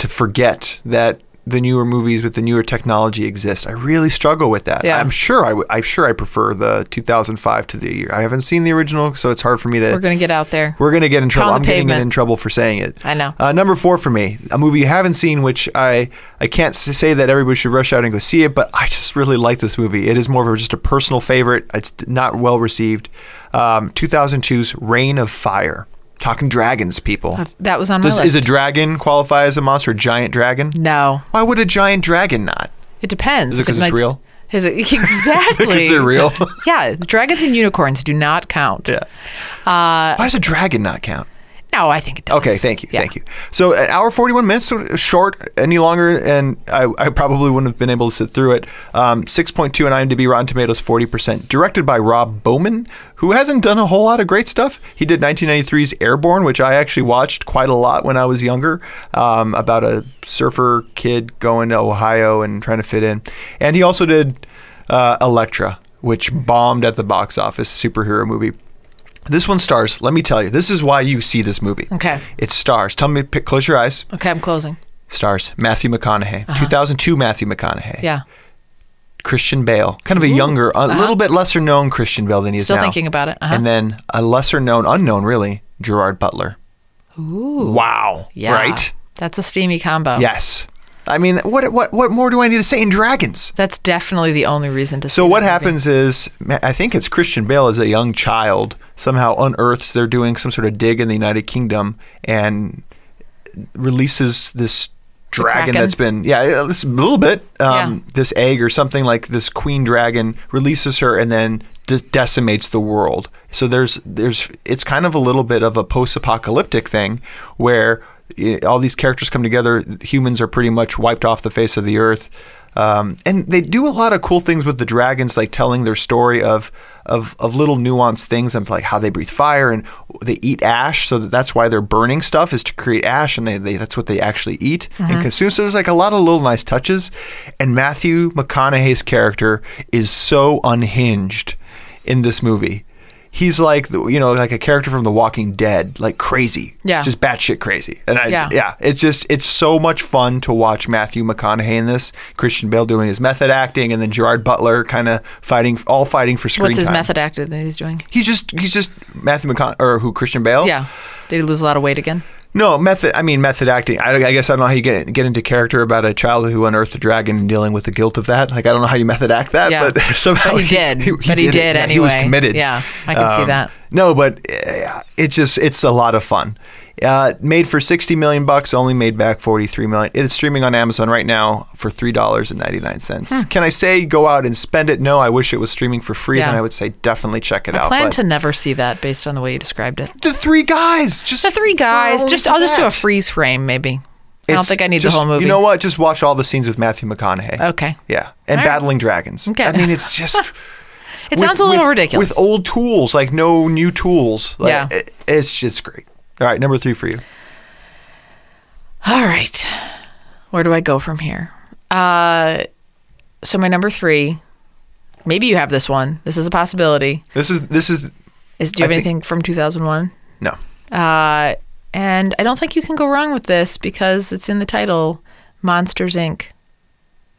forget that the newer movies with the newer technology exist. I really struggle with that. Yeah. I'm sure I prefer the 2005 to the year. I haven't seen the original, so it's hard for me to. We're gonna get out there. We're gonna get in trouble. Pound the I'm getting pavement. in trouble for saying it. I know. Number 4 for me, a movie you haven't seen, which I can't say that everybody should rush out and go see it, but I just really like this movie. It is more of just a personal favorite. It's not well received. 2002's Reign of Fire. Talking dragons, people. That was on my list. Is a dragon qualify as a monster? A giant dragon? No. Why would a giant dragon not? It depends. Is it because it's real? Is it exactly? Because they're real. Yeah, dragons and unicorns do not count. Yeah. Why does a dragon not count? No, I think it does. Okay, thank you, Yeah. thank you. So an hour 41 minutes, so short any longer, and I probably wouldn't have been able to sit through it. 6.2 on IMDb, Rotten Tomatoes, 40%. Directed by Rob Bowman, who hasn't done a whole lot of great stuff. He did 1993's Airborne, which I actually watched quite a lot when I was younger, about a surfer kid going to Ohio and trying to fit in. And he also did Elektra, which bombed at the box office, superhero movie. This one stars, let me tell you, this is why you see this movie. Okay. It stars, close your eyes. Okay, I'm closing. Stars Matthew McConaughey, 2002 Matthew McConaughey. Yeah. Christian Bale, kind of a younger, a little bit lesser known Christian Bale than he is Still now. thinking about it. And then a lesser known, unknown really, Gerard Butler. Ooh. Wow. Yeah. Right? That's a steamy combo. Yes. I mean, what more do I need to say in dragons? That's definitely the only reason to see So what that movie. happens is, I think it's Christian Bale as a young child somehow unearths they're doing some sort of dig in the United Kingdom and releases this dragon Kraken? that's been, this a little bit, Yeah. this egg or something like this queen dragon releases her and then decimates the world. So it's kind of a little bit of a post-apocalyptic thing where all these characters come together. Humans are pretty much wiped off the face of the earth. And they do a lot of cool things with the dragons, like telling their story of little nuanced things, and like how they breathe fire and they eat ash. So that's why they're burning stuff, is to create ash, and that's what they actually eat and consume. So there's like a lot of little nice touches. And Matthew McConaughey's character is so unhinged in this movie. He's like, like a character from The Walking Dead, like crazy. Yeah. Just batshit crazy. And it's so much fun to watch Matthew McConaughey in this. Christian Bale doing his method acting, and then Gerard Butler kind of fighting for screen time. What's his method acting that he's doing? He's just Matthew McConaughey, or who, Christian Bale? Yeah. Did he lose a lot of weight again? No, method acting. I guess I don't know how you get into character about a child who unearthed a dragon and dealing with the guilt of that. Like, I don't know how you method act that, Yeah. but somehow But he did. He did it. anyway. He was committed. Yeah, I can see that. No, but it's a lot of fun. Made for $60 million, only made back $43 million. It is streaming on Amazon right now for $3.99. Can I say go out and spend it? No, I wish it was streaming for free. Yeah. Then I would say definitely check it out. I plan but to never see that based on the way you described it. the three guys, just The three guys. I'll Just do a freeze frame, maybe. I don't think I need the whole movie. You know what? Just watch all the scenes with Matthew McConaughey. Okay. Yeah, and All right. battling dragons. Okay. I mean, it's just. It sounds a little ridiculous. With old tools, like no new tools. Like, Yeah. It's just great. All right, number 3 for you. All right. Where do I go from here? So my number 3, maybe you have this one. This is a possibility. This is. Do you have anything from 2001? No. And I don't think you can go wrong with this because it's in the title, Monsters, Inc.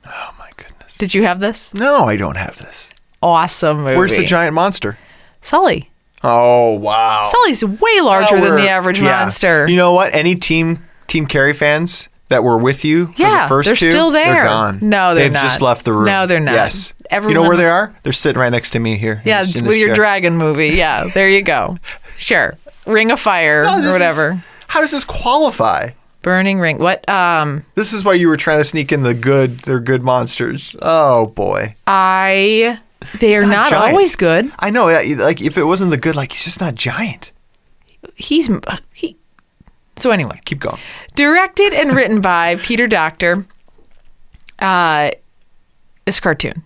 Oh my goodness. Did you have this? No, I don't have this. Awesome movie. Where's the giant monster? Sully. Oh wow. Sully's way larger than the average monster. You know what? Any Team Carrie fans that were with you for the first they're two, still there. they're gone. No, they're They've not. just left the room. No, they're not. Yes. Everyone, you know where they are? They're sitting right next to me here. Yeah, in this with your chair. dragon movie. Yeah, there you go. Sure. Ring of Fire No, this or whatever. How does this qualify? Burning Ring. What? This is why you were trying to sneak in they're good monsters. Oh boy. They are not not giant. always good. I know, like if it wasn't the good, like he's just not giant. So anyway, Keep going. directed and written by Peter Docter. It's a cartoon.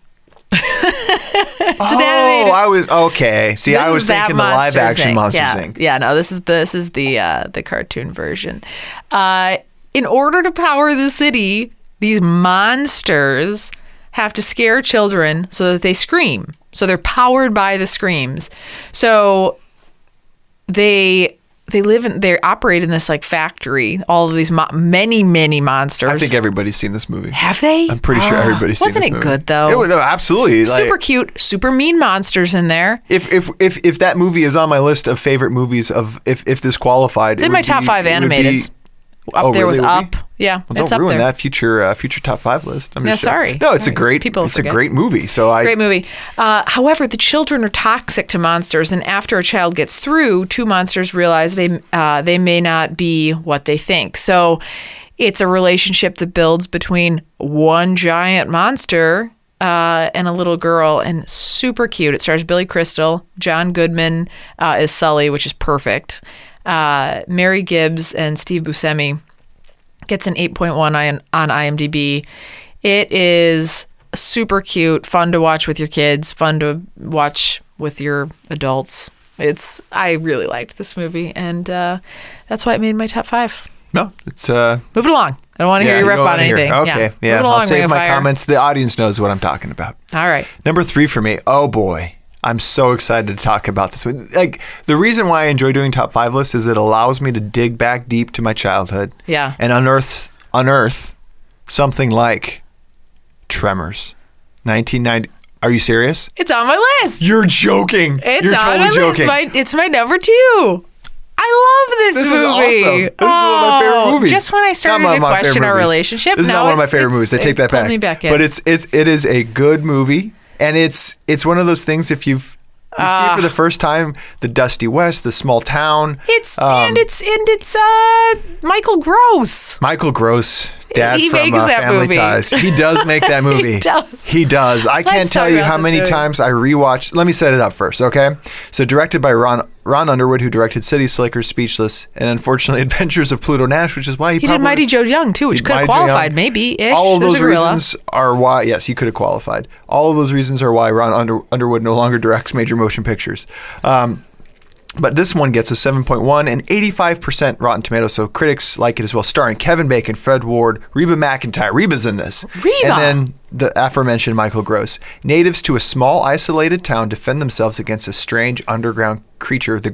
Oh, I was okay. See, I was thinking the live action Monsters yeah. Inc. Yeah, no, this is the cartoon version. In order to power the city, these monsters have to scare children so that they scream. So they're powered by the screams. So they they operate in this like factory. All of these many monsters. I think everybody's seen this movie. Have they? I'm pretty sure everybody's seen this movie. Wasn't it good though? It was absolutely super cute, super mean monsters in there. If that movie is on my list of favorite movies of if this qualified, it's in my top 5 animated. Up there with Up. Yeah, well, it's don't up ruin there. that future top 5 list. I'm just sorry. No, it's a great movie. Great movie. However, the children are toxic to monsters, and after a child gets through, 2 monsters realize they may not be what they think. So it's a relationship that builds between one giant monster and a little girl, and super cute. It stars Billy Crystal. John Goodman is Sully, which is perfect. Mary Gibbs and Steve Buscemi. Gets an 8.1 on IMDb. It is super cute, fun to watch with your kids, fun to watch with your adults. I really liked this movie, and that's why it made my top 5. No, it's move it along. I don't want to hear you rip on anything. Okay, yeah. I'll save my comments. The audience knows what I'm talking about. All right. Number 3 for me. Oh boy. I'm so excited to talk about this. Like, the reason why I enjoy doing top 5 lists is it allows me to dig back deep to my childhood. Yeah. And unearth something like Tremors. 1990. Are you serious? It's on my list. You're joking. You're totally joking. It's my number 2. I love this movie. Is awesome. This is one of my favorite movies. Just when I started to question our relationship. This is not one of my favorite movies. I take that back. But it is a good movie. And it's one of those things, if you see it for the first time, the Dusty West, the small town. It's Michael Gross. Michael Gross, dad he from Family movie. Ties. He does make that movie. He does. I can't tell you how many times I rewatched. Let me set it up first, okay? So directed by Ron Underwood, who directed City Slickers, Speechless, and unfortunately Adventures of Pluto Nash, which is why he did Mighty Joe Young too, which could have qualified maybe-ish. All of those reasons are why, yes, he could have qualified. All of those reasons are why Ron Underwood no longer directs major motion pictures. But this one gets a 7.1 and 85% Rotten Tomatoes, so critics like it as well. Starring Kevin Bacon, Fred Ward, Reba McEntire. Reba's in this. Reba! And then the aforementioned Michael Gross. Natives to a small, isolated town defend themselves against a strange underground creature, the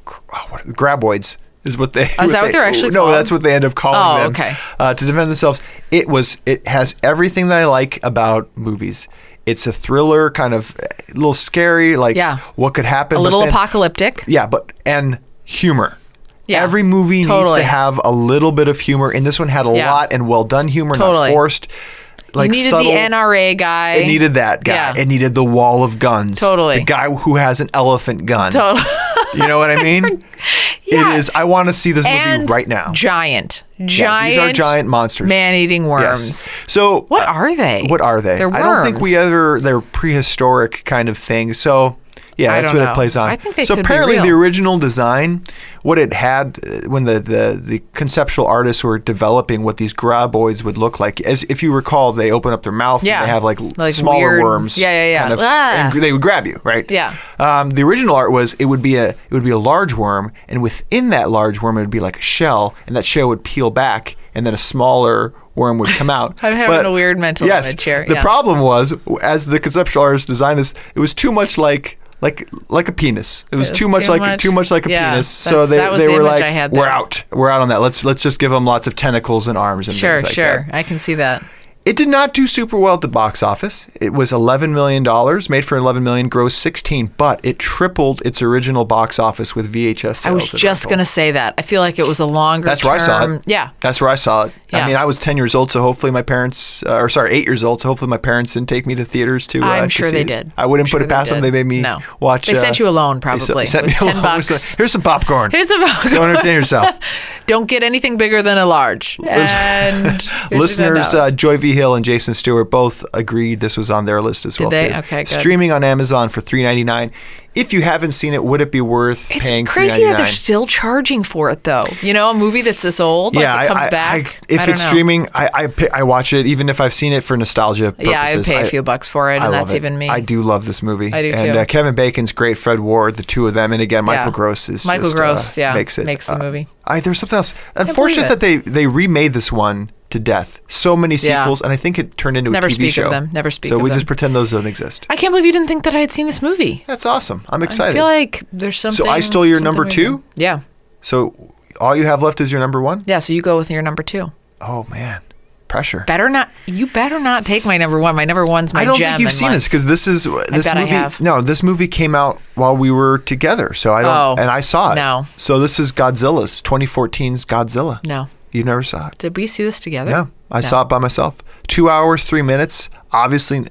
graboids. Is what they? Is that what they're actually called? No, that's what they end up calling them. Okay. To defend themselves. It has everything that I like about movies. It's a thriller, kind of a little scary, like what could happen. A little apocalyptic. Yeah, and humor. Yeah, every movie needs to have a little bit of humor, and this one had a lot and well done humor, not forced. Like, it needed subtle. The NRA guy. It needed that guy. Yeah. It needed the wall of guns. Totally. The guy who has an elephant gun. Totally. You know what I mean? Yeah. It is. I want to see this movie right now. Giant. These are giant monsters. Man-eating worms. Yes. So what are they? What are they? They're worms. I don't think they're prehistoric kind of things. So yeah, that's what it plays on. I think they so could apparently be real. the original design, what it had when the conceptual artists were developing what these graboids would look like, as if you recall, they open up their mouth and they have like smaller weird worms. Yeah. Kind of, and they would grab you, right? Yeah. The original art was it would be a large worm, and within that large worm it would be like a shell, and that shell would peel back, and then a smaller worm would come out. I'm having a weird mental image here. The problem was, as the conceptual artists designed this, it was too much like a penis. It was too much like a penis. So they were like, we're out on that. Let's just give them lots of tentacles and arms and things like that. Sure. I can see that. It did not do super well at the box office. It was $11 million, made for $11 million, grossed 16, but it tripled its original box office with VHS sales. I was just going to say that. I feel like it was a longer That's where I saw it. Yeah. That's where I saw it. Yeah. I mean, I was 10 years old, so hopefully my parents, 8 years old, so hopefully my parents didn't take me to theaters to I'm sure see they it. did. I wouldn't put it past them. They made me watch. They sent you alone, probably. They sent me alone. $10. Here's some popcorn. Go entertain yourself. Don't get anything bigger than a large. And listeners, Joy V. Hill and Jason Stewart both agreed this was on their list as well. Did they? Too. Okay, good. Streaming on Amazon for $3.99. If you haven't seen it, would it be worth paying $3.99? It's crazy that they're still charging for it, though. You know, a movie that's this old, it comes back. If it's streaming, I watch it, even if I've seen it for nostalgia purposes. Yeah, I would pay a few bucks for it, and that's even me. I do love this movie. I do, too. And Kevin Bacon's great, Fred Ward, the two of them. And again, Michael Gross is makes the movie. There's something else. Unfortunate that they remade this one to death. So many sequels, and I think it turned into a TV show. Never speak of them. So we just pretend those don't exist. I can't believe you didn't think that I had seen this movie. That's awesome. I'm excited. I feel like there's something. So I stole your number 2? Yeah. So all you have left is your number 1? Yeah, so you go with your number 2. Oh, man. Pressure. You better not take my number 1. My number 1's my gem. I don't think you've seen this because this movie. I have. No, this movie came out while we were together, so I don't. And I saw it. No. So this is Godzilla's 2014's Godzilla. No. You never saw it. Did we see this together? No, I saw it by myself. 2 hours, 3 minutes. Obviously,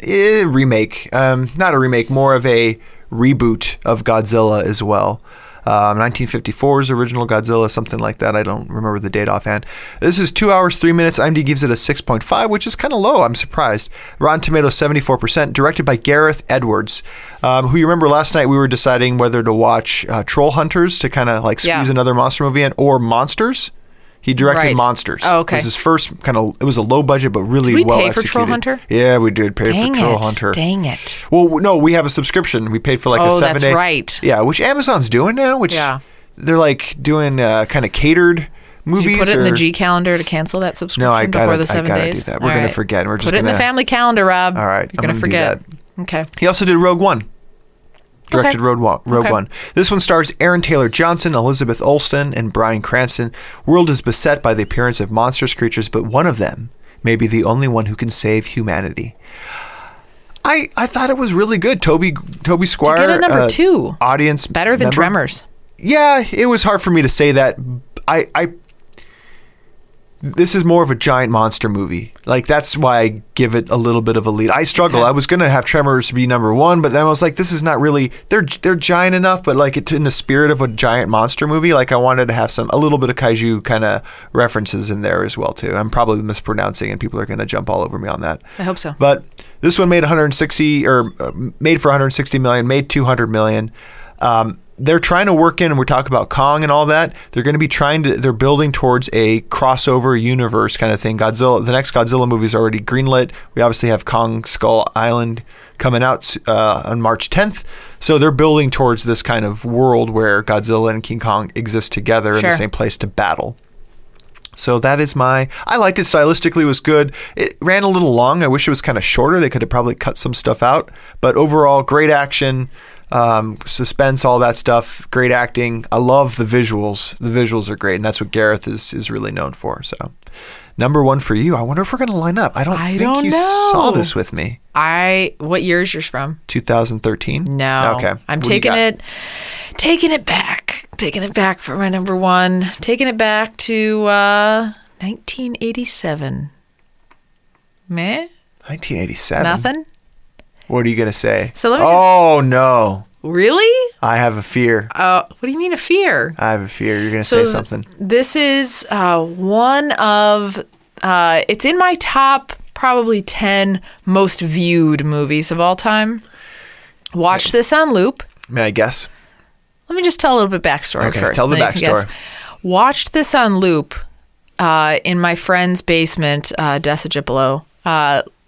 remake. Not a remake, more of a reboot of Godzilla as well. 1954's original Godzilla, something like that. I don't remember the date offhand. This is 2 hours, 3 minutes. IMDb gives it a 6.5, which is kind of low. I'm surprised. Rotten Tomatoes, 74%. Directed by Gareth Edwards, who you remember last night we were deciding whether to watch Troll Hunters to kind of like squeeze another monster movie in, or Monsters. He directed Monsters. Oh, okay. It was his first it was a low budget, but really well executed. Did we pay for Troll Hunter? Yeah, we did pay for Troll Hunter. Dang it. Well, no, we have a subscription. We paid for like a 7-day. Oh, that's right. Yeah, which Amazon's doing now, they're like doing kind of catered movies. Did you put it in the G calendar to cancel that subscription before the 7 days? I gotta do that. We're going to forget. We're just put it in the family calendar, Rob. All right. You're going to forget. Okay. He also did Rogue One. Directed Rogue One. This one stars Aaron Taylor Johnson, Elizabeth Olsen, and Bryan Cranston. World is beset by the appearance of monstrous creatures, but one of them may be the only one who can save humanity. I thought it was really good. Toby Squire. To get a number 2. Audience better than Tremors. Yeah, it was hard for me to say that. This is more of a giant monster movie. Like, that's why I give it a little bit of a lead. I struggle. Okay. I was going to have Tremors be number 1, but then I was like, this is not really, they're giant enough, but like in the spirit of a giant monster movie, like I wanted to have a little bit of kaiju kind of references in there as well too. I'm probably mispronouncing and people are going to jump all over me on that. I hope so. But this one made made for 160 million, made 200 million. They're trying to work in, and we're talking about Kong and all that. They're going to be they're building towards a crossover universe kind of thing. The next Godzilla movie is already greenlit. We obviously have Kong Skull Island coming out on March 10th. So they're building towards this kind of world where Godzilla and King Kong exist together in the same place to battle. So that is I liked it stylistically. It was good. It ran a little long. I wish it was kind of shorter. They could have probably cut some stuff out. But overall, great action. Suspense, all that stuff, great acting. I love the visuals. The visuals are great, and that's what Gareth is really known for. So, number 1 for you. I wonder if we're going to line up. I don't think you saw this with me. What year is yours from? 2013. No. Okay. I'm taking it back. Taking it back for my number 1. Taking it back to 1987. Meh? 1987? Nothing? What are you going to say? So let me no. Really? I have a fear. What do you mean a fear? I have a fear. You're going to say something. This is one of, it's in my top probably 10 most viewed movies of all time. Watched this on loop. May I guess? Let me just tell a little bit backstory first. Tell the backstory. Watched this on loop in my friend's basement, Dissects below.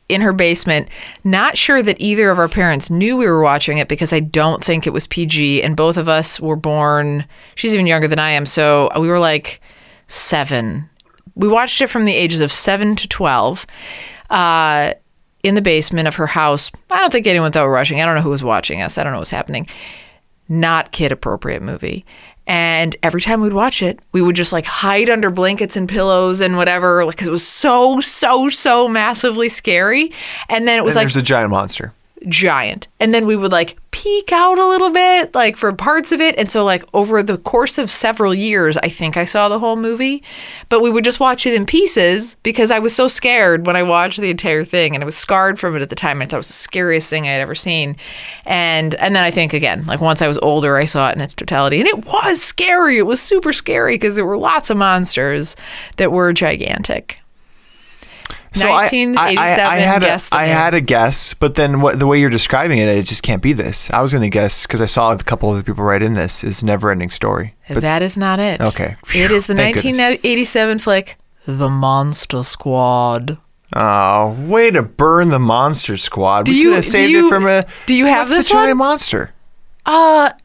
In her basement, not sure that either of our parents knew we were watching it because I don't think it was PG, and both of us were born, she's even younger than I am, so we were like 7. We watched it from the ages of 7 to 12 in the basement of her house. I don't think anyone thought we were watching. I don't know who was watching us. I don't know what was happening. Not kid-appropriate movie. And every time we'd watch it, we would just like hide under blankets and pillows and whatever, because it was so massively scary. And then it was there's a giant monster. Giant. And then we would like peek out a little bit, like for parts of it. And so like over the course of several years, I think I saw the whole movie, but we would just watch it in pieces because I was so scared when I watched the entire thing, and I was scarred from it at the time. I thought it was the scariest thing I had ever seen. And then I think again, like once I was older, I saw it in its totality, and it was scary. It was super scary because there were lots of monsters that were gigantic. So 1987. I had a guess, but then the way you're describing it, it just can't be this. I was going to guess, because I saw a couple of the people write in this, is Never Ending Story. But that is not it. Okay. It is the 1987 flick, The Monster Squad. Oh, way to burn The Monster Squad. We could have saved it from a... Do you have this one? What's the giant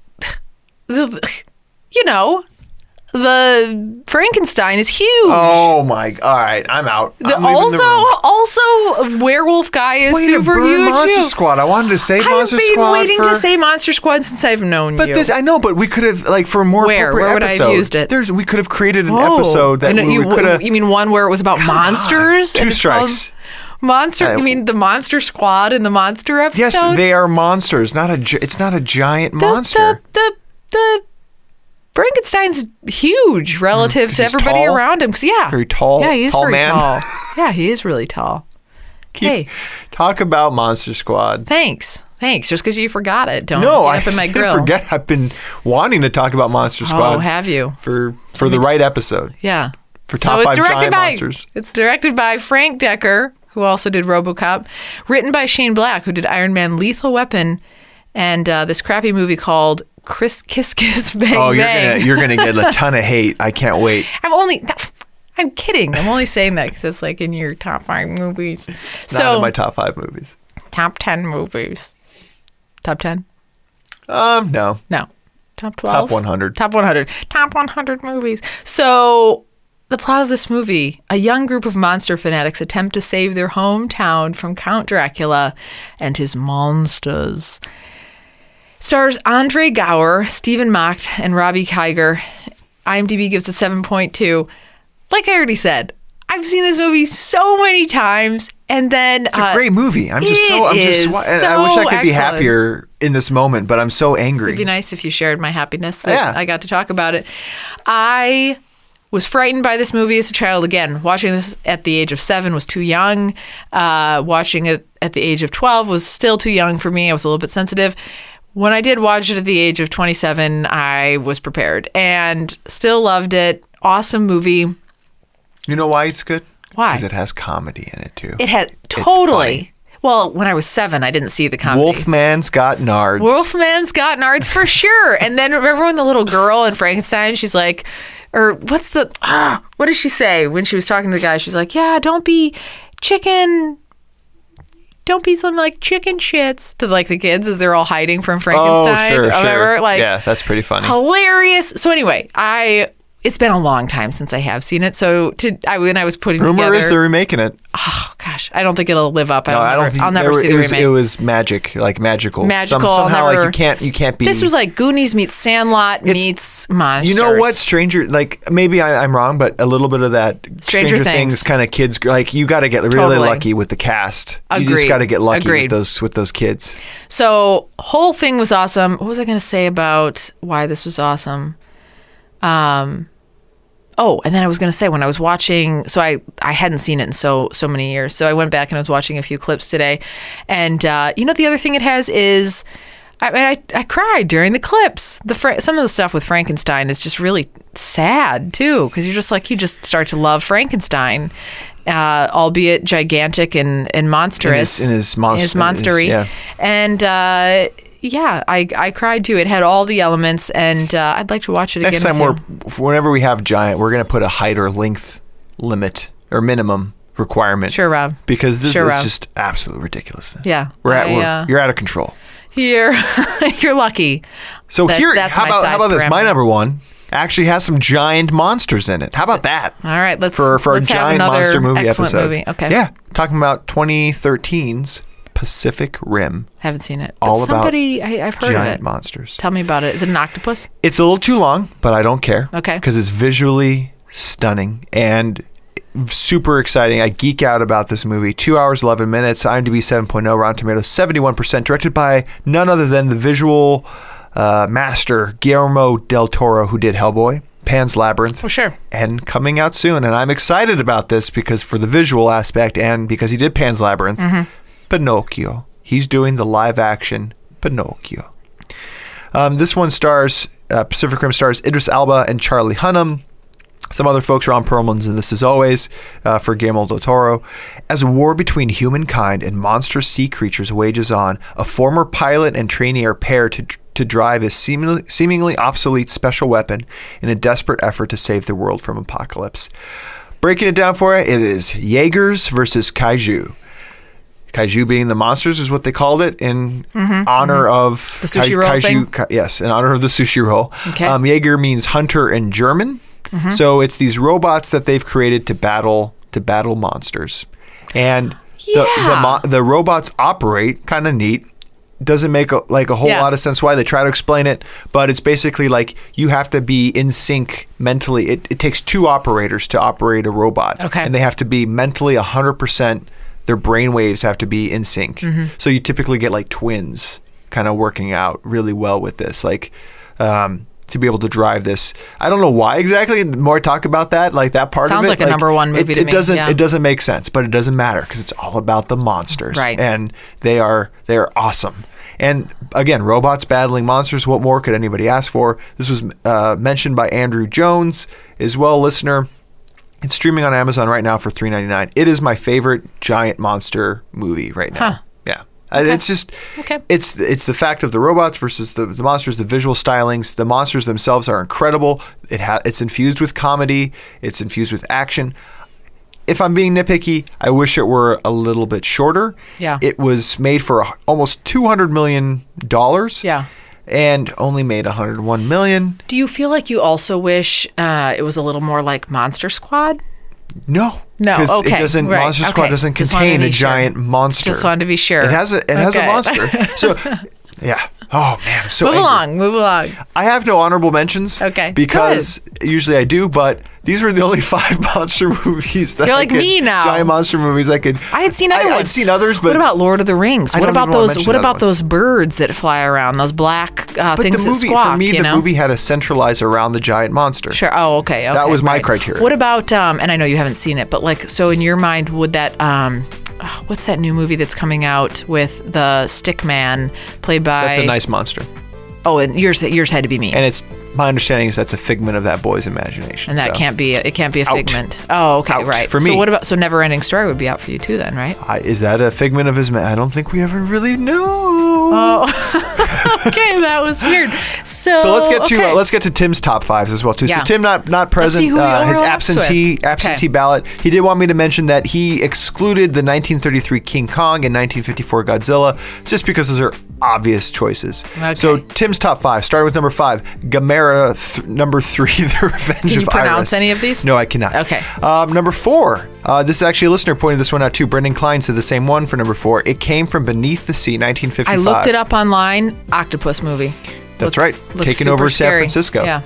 monster? You know... the Frankenstein is huge. Oh my! All right, I'm out. I'm leaving the room. Also, werewolf guy is Way to super burn huge. Monster too. Squad. I wanted to say Monster I've been Squad. waiting to say Monster Squad since I've known But you. this, I know, but we could have, like, for a more Where appropriate would I episode, have used it? we could have created an episode that we could have. You mean one where it was about monsters? Two strikes. Monster. You mean the Monster Squad and the Monster episode? Yes, they are monsters. It's not a giant monster. The Frankenstein's huge relative to everybody tall? around him. Cause Very tall. Yeah, he is tall very man. tall. Yeah, he is really tall. Okay, Talk about Monster Squad. thanks. Just because you forgot it, don't No, get up I in my didn't grill. forget. I've been wanting to talk about Monster Squad. Oh, have you? For the right episode. Yeah. For top 5 giant monsters. It's directed by Frank Decker, who also did RoboCop. Written by Shane Black, who did Iron Man: Lethal Weapon, and this crappy movie called Kiss Kiss Bang Oh, Bang. you're gonna get a ton of hate. I can't wait. I'm kidding. I'm only saying that because it's like in your top 5 movies. It's not in my top 5 movies. Top 10 movies. Top 10? No. No. Top 12? Top 100. Top 100. Top 100 movies. So, the plot of this movie, a young group of monster fanatics attempt to save their hometown from Count Dracula and his monsters. Stars Andre Gower, Stephen Macht, and Robbie Kiger. IMDb gives it 7.2. Like I already said, I've seen this movie so many times, and then It's a great movie. I wish I could be happier in this moment, but I'm so angry. It'd be nice if you shared my happiness that I got to talk about it. I was frightened by this movie as a child. Again, watching this at the age of 7 was too young. Watching it at the age of 12 was still too young for me. I was a little bit sensitive. When I did watch it at the age of 27, I was prepared and still loved it. Awesome movie. You know why it's good? Why? Because it has comedy in it, too. It had totally. Well, when I was 7, I didn't see the comedy. Wolfman's got nards. Wolfman's got nards for sure. And then remember when the little girl in Frankenstein, she's like, or what did she say when she was talking to the guy? She's like, yeah, don't be something like chicken shits to like the kids as they're all hiding from Frankenstein. Oh, sure. Remember? Like, yeah, that's pretty funny. Hilarious. So anyway, it's been a long time since I have seen it. So when I was putting Rumor together, is they're remaking it. Oh gosh, I don't think it'll live up. I'll never there, see the remake. It was magic, like magical. Magical. Somehow, like you can't be. This was like Goonies meets Sandlot meets monsters. You know what? Stranger, like maybe I'm wrong, but a little bit of that Stranger Things kind of kids. Like you got to get really lucky with the cast. Agreed. You just got to get lucky Agreed. with those kids. So whole thing was awesome. What was I going to say about why this was awesome? Oh, and then I was going to say when I was watching, so I hadn't seen it in so many years. So I went back and I was watching a few clips today. And, the other thing it has is, I cried during the clips. Some of the stuff with Frankenstein is just really sad, too, because you're just like, you just start to love Frankenstein, albeit gigantic and monstrous. In his monstery. Yeah. And, I cried too. It had all the elements, and I'd like to watch it again. Next time, whenever we have giant, we're going to put a height or length limit or minimum requirement. Sure, Rob. Because this is just absolute ridiculousness. Yeah, you're out of control. You're lucky. So that's how about this? parameter. My number one actually has some giant monsters in it. How about that? All right, let's for a have giant another monster movie excellent episode. Movie. Okay. Yeah, talking about 2013's Pacific Rim. Haven't seen it. All about I've heard giant of it. monsters. Tell me about it. Is it an octopus? It's a little too long, but I don't care. Okay. Because it's visually stunning and super exciting. I geek out about this movie. 2 hours, 11 minutes. IMDb 7.0. Rotten Tomatoes 71%. Directed by none other than the visual master Guillermo del Toro, who did Hellboy, Pan's Labyrinth. Oh, sure. And coming out soon. And I'm excited about this because for the visual aspect and because he did Pan's Labyrinth. Mm-hmm. Pinocchio. He's doing the live action Pinocchio. This one stars, Pacific Rim stars Idris Elba and Charlie Hunnam. Some other folks, Ron Perlman's in this as always, for Guillermo del Toro. As a war between humankind and monstrous sea creatures wages on, a former pilot and trainee are paired to drive a seemingly obsolete special weapon in a desperate effort to save the world from apocalypse. Breaking it down for you, it is Jaegers versus Kaiju. Kaiju being the monsters is what they called it in honor of the sushi roll thing? Yes, in honor of the sushi roll. Okay. Jaeger means hunter in German. So it's these robots that they've created to battle monsters. And the robots operate kind of neat. Doesn't make a whole lot of sense why they try to explain it, but it's basically like you have to be in sync mentally. It takes 2 operators to operate a robot. Okay. And they have to be mentally 100%. Their brain waves have to be in sync. So you typically get like twins kind of working out really well with this. Like, to be able to drive this. I don't know why exactly. The more I talk about that, like that part sounds of it. Sounds like a number one movie to me. It doesn't make sense, but it doesn't matter because it's all about the monsters. Right. And they are awesome. And again, robots battling monsters. What more could anybody ask for? This was mentioned by Andrew Jones as well, listener. It's streaming on Amazon right now for $3.99. It is my favorite giant monster movie right now. Huh. Yeah. Okay. It's just, it's the fact of the robots versus the monsters, the visual stylings. The monsters themselves are incredible. It's infused with comedy. It's infused with action. If I'm being nitpicky, I wish it were a little bit shorter. Yeah. It was made for almost $200 million. Yeah. And only made $101 million. Do you feel like you also wish it was a little more like Monster Squad? No. No, because okay. it doesn't. Right. Monster Squad doesn't contain a giant monster. Just wanted to be sure. It has a monster. So, yeah. Oh man. So move along. I have no honorable mentions. Okay. Because usually I do, but these were the only 5 monster movies that You're like me now. Giant monster movies I could. I had seen other ones. I'd seen others, but what about Lord of the Rings? What about those? What about those birds that fly around? Those black things the movie, that squawk. For me, the movie had to centralize around the giant monster. Sure. Oh, okay. That was my criteria. What about? And I know you haven't seen it, but like, so in your mind, would that? What's that new movie that's coming out with the stick man played by? That's a nice monster. Oh, and yours had to be me. And it's my understanding is that's a figment of that boy's imagination. And that can't be a figment. Oh, okay, Out right. for me. So what about Never Ending Story would be out for you too then, right? Is that a figment of his? I don't think we ever really know. Oh, okay, that was weird. So let's get to Tim's top 5s as well too. Yeah. So Tim not present. His absentee ballot. He did want me to mention that he excluded the 1933 King Kong and 1954 Godzilla just because those are obvious choices. Okay. So Tim's top 5, starting with number 5, Gamera, number 3, The Revenge of Iris. Can you pronounce any of these? No, I cannot. Okay. Number 4, this is actually a listener pointed this one out too. Brendan Klein said the same one for number 4. It Came from Beneath the Sea, 1955. I looked it up online. Octopus movie. That's right. Taking over San Francisco. Yeah.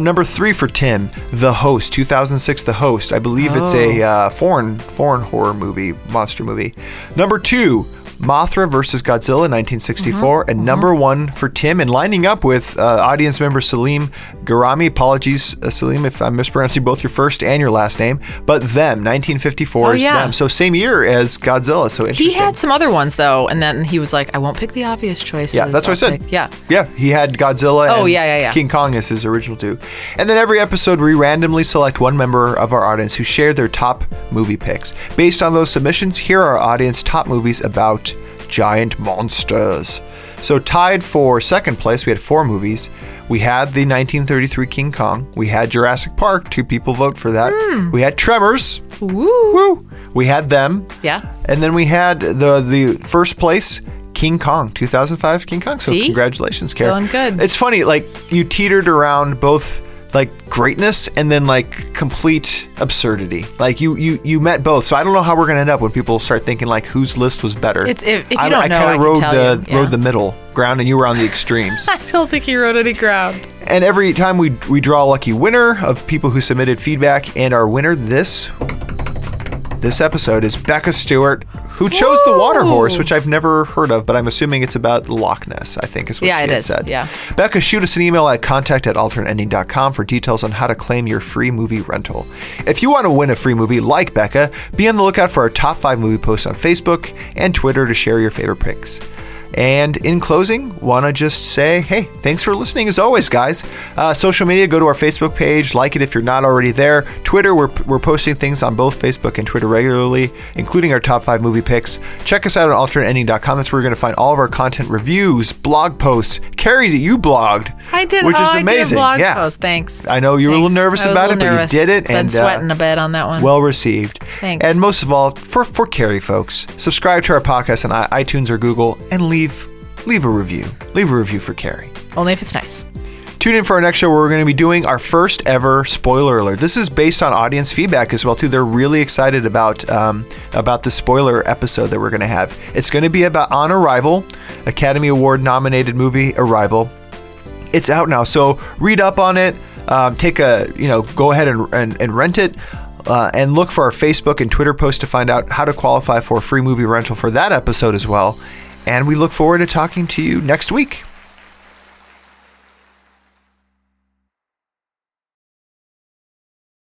Number 3 for Tim, The Host, 2006, The Host. I believe it's a foreign horror movie, monster movie. Number 2, Mothra versus Godzilla, 1964. And number 1 for Tim, and lining up with audience member Salim Garami. Apologies, Salim, if I'm mispronouncing both your first and your last name. But Them, 1954 is Them. So same year as Godzilla. So interesting. He had some other ones though, and then he was like, I won't pick the obvious choices. Yeah, that's what I said. Yeah, he had Godzilla and King Kong as his original 2. And then every episode, we randomly select one member of our audience who shared their top movie picks. Based on those submissions, here are our audience top movies about giant monsters. So tied for second place, we had 4 movies. We had the 1933 King Kong. We had Jurassic Park. 2 people vote for that. We had Tremors. Woo. We had Them. Yeah. And then we had the first place, King Kong, 2005 King Kong. So congratulations, Karen. Feeling good. It's funny, like you teetered around both like greatness and then like complete absurdity. Like you met both. So I don't know how we're gonna end up when people start thinking like whose list was better. If you don't know, I kind I of rode the middle ground, and you were on the extremes. I don't think you rode any ground. And every time we draw a lucky winner of people who submitted feedback, and our winner this episode is Becca Stewart, who chose the water horse, which I've never heard of, but I'm assuming it's about Loch Ness, I think is what she had said. Yeah. Becca, shoot us an email at contact@alternateending.com for details on how to claim your free movie rental. If you want to win a free movie like Becca, be on the lookout for our top 5 movie posts on Facebook and Twitter to share your favorite picks. And in closing, want to just say, hey, thanks for listening as always, guys. Social media, go to our Facebook page, like it if you're not already there. Twitter, we're posting things on both Facebook and Twitter regularly, including our top 5 movie picks. Check us out on alternateending.com. That's where you're going to find all of our content, reviews, blog posts. Carrie, you blogged. I did. Which is amazing. I did a blog post. Thanks. I know you were a little nervous about it, but you did it. Been sweating a bit on that one. Well received. Thanks. And most of all, for Carrie, folks, subscribe to our podcast on iTunes or Google and leave a review. Leave a review for Carrie. Only if it's nice. Tune in for our next show where we're going to be doing our first ever spoiler alert. This is based on audience feedback as well, too. They're really excited about the spoiler episode that we're going to have. It's going to be about On Arrival, Academy Award nominated movie Arrival. It's out now, so read up on it. Go ahead and rent it. And look for our Facebook and Twitter posts to find out how to qualify for a free movie rental for that episode as well. And we look forward to talking to you next week.